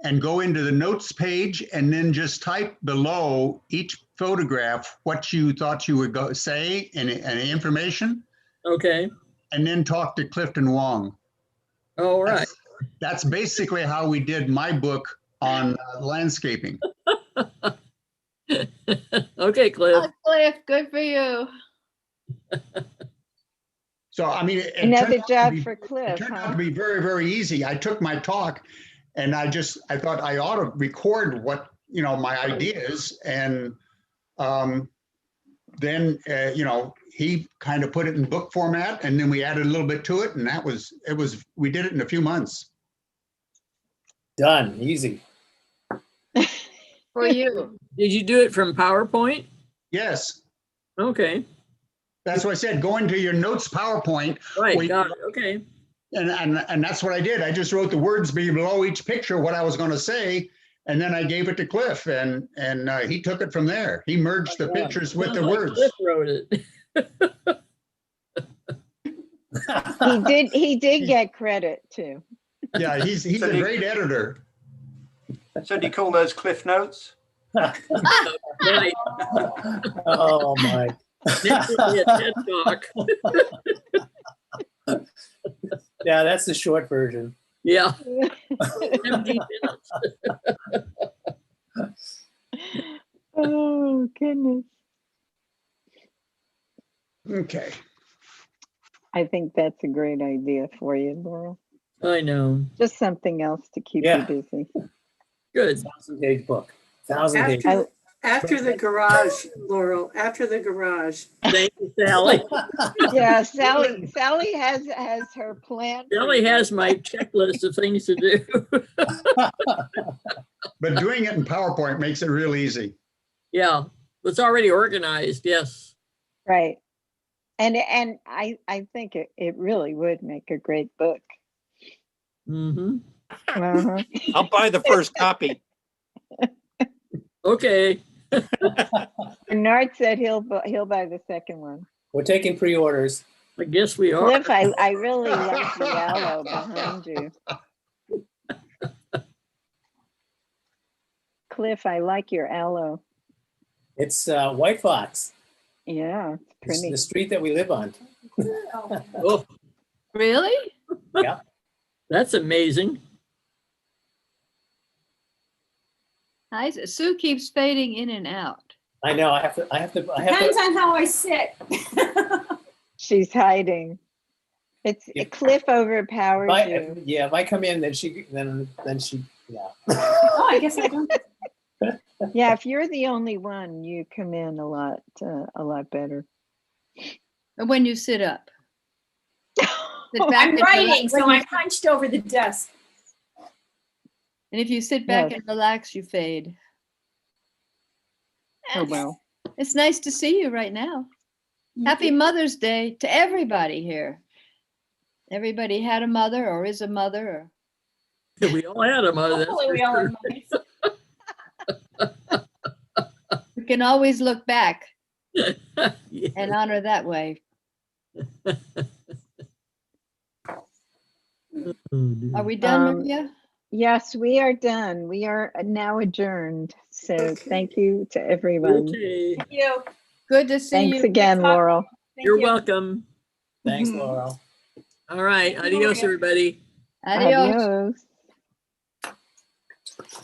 and go into the notes page and then just type below each photograph what you thought you would say and information. Okay. And then talk to Clifton Wong. All right. That's basically how we did my book on landscaping. Okay, Cliff. Oh, Cliff, good for you. So, I mean, Another job for Cliff. It turned out to be very, very easy. I took my talk and I thought I ought to record what, my ideas. And then, he kind of put it in book format, and then we added a little bit to it. And we did it in a few months. Done. Easy. For you. Did you do it from PowerPoint? Yes. Okay. That's what I said. Go into your notes PowerPoint. Right. Got it. Okay. And that's what I did. I just wrote the words below each picture, what I was going to say. And then I gave it to Cliff, and he took it from there. He merged the pictures with the words. Cliff wrote it. He did get credit too. Yeah, he's a great editor. So do you call those Cliff Notes? Right. Oh my. Next will be a TED Talk. Yeah, that's the short version. Yeah. 17 minutes. Oh, goodness. Okay. I think that's a great idea for you, Laurel. I know. Just something else to keep you busy. Good. 1,000-page book. 1,000 pages. After the garage, Laurel, after the garage. Thank you, Sally. Yeah, Sally has her plan. Sally has my checklist of things to do. But doing it in PowerPoint makes it real easy. Yeah, it's already organized. Yes. Right. And I think it really would make a great book. Mm-hmm. Uh-huh. I'll buy the first copy. Okay. Bernard said he'll buy the second one. We're taking pre-orders. I guess we are. Cliff, I really like the aloe behind you. Cliff, I like your aloe. It's White Fox. Yeah, it's It's pretty. the street that we live on. Oh, Really? Yeah. that's amazing. Hi, Sue keeps fading in and out. I know. I have to. Depends on how I sit. She's hiding. It's Cliff overpowers you. Yeah, if I come in, then she. Yeah. Oh, I guess I don't. Yeah, if you're the only one, you come in a lot better. And when you sit up. Sit back I'm and writing, relax. so I'm hunched over the desk. And if you sit back Yes. and relax, you fade. Oh, well. It's nice to see you right now. Happy Mother's Day to everybody here. Everybody had a mother or is a mother. We all had a mother. That's Hopefully for we all sure. have mothers. We can always look back Yeah. and honor that way. Oh, dear. Are we done, Maria? Yes, we are done. We are now adjourned. So thank you to everyone. Okay. Thank you. Good to see Thanks you. again, Good talk. Laurel. Thank You're you. welcome. Thanks, Mhm. Laurel. All right. Thank you, Adios, Maria. everybody. Adios. Adios.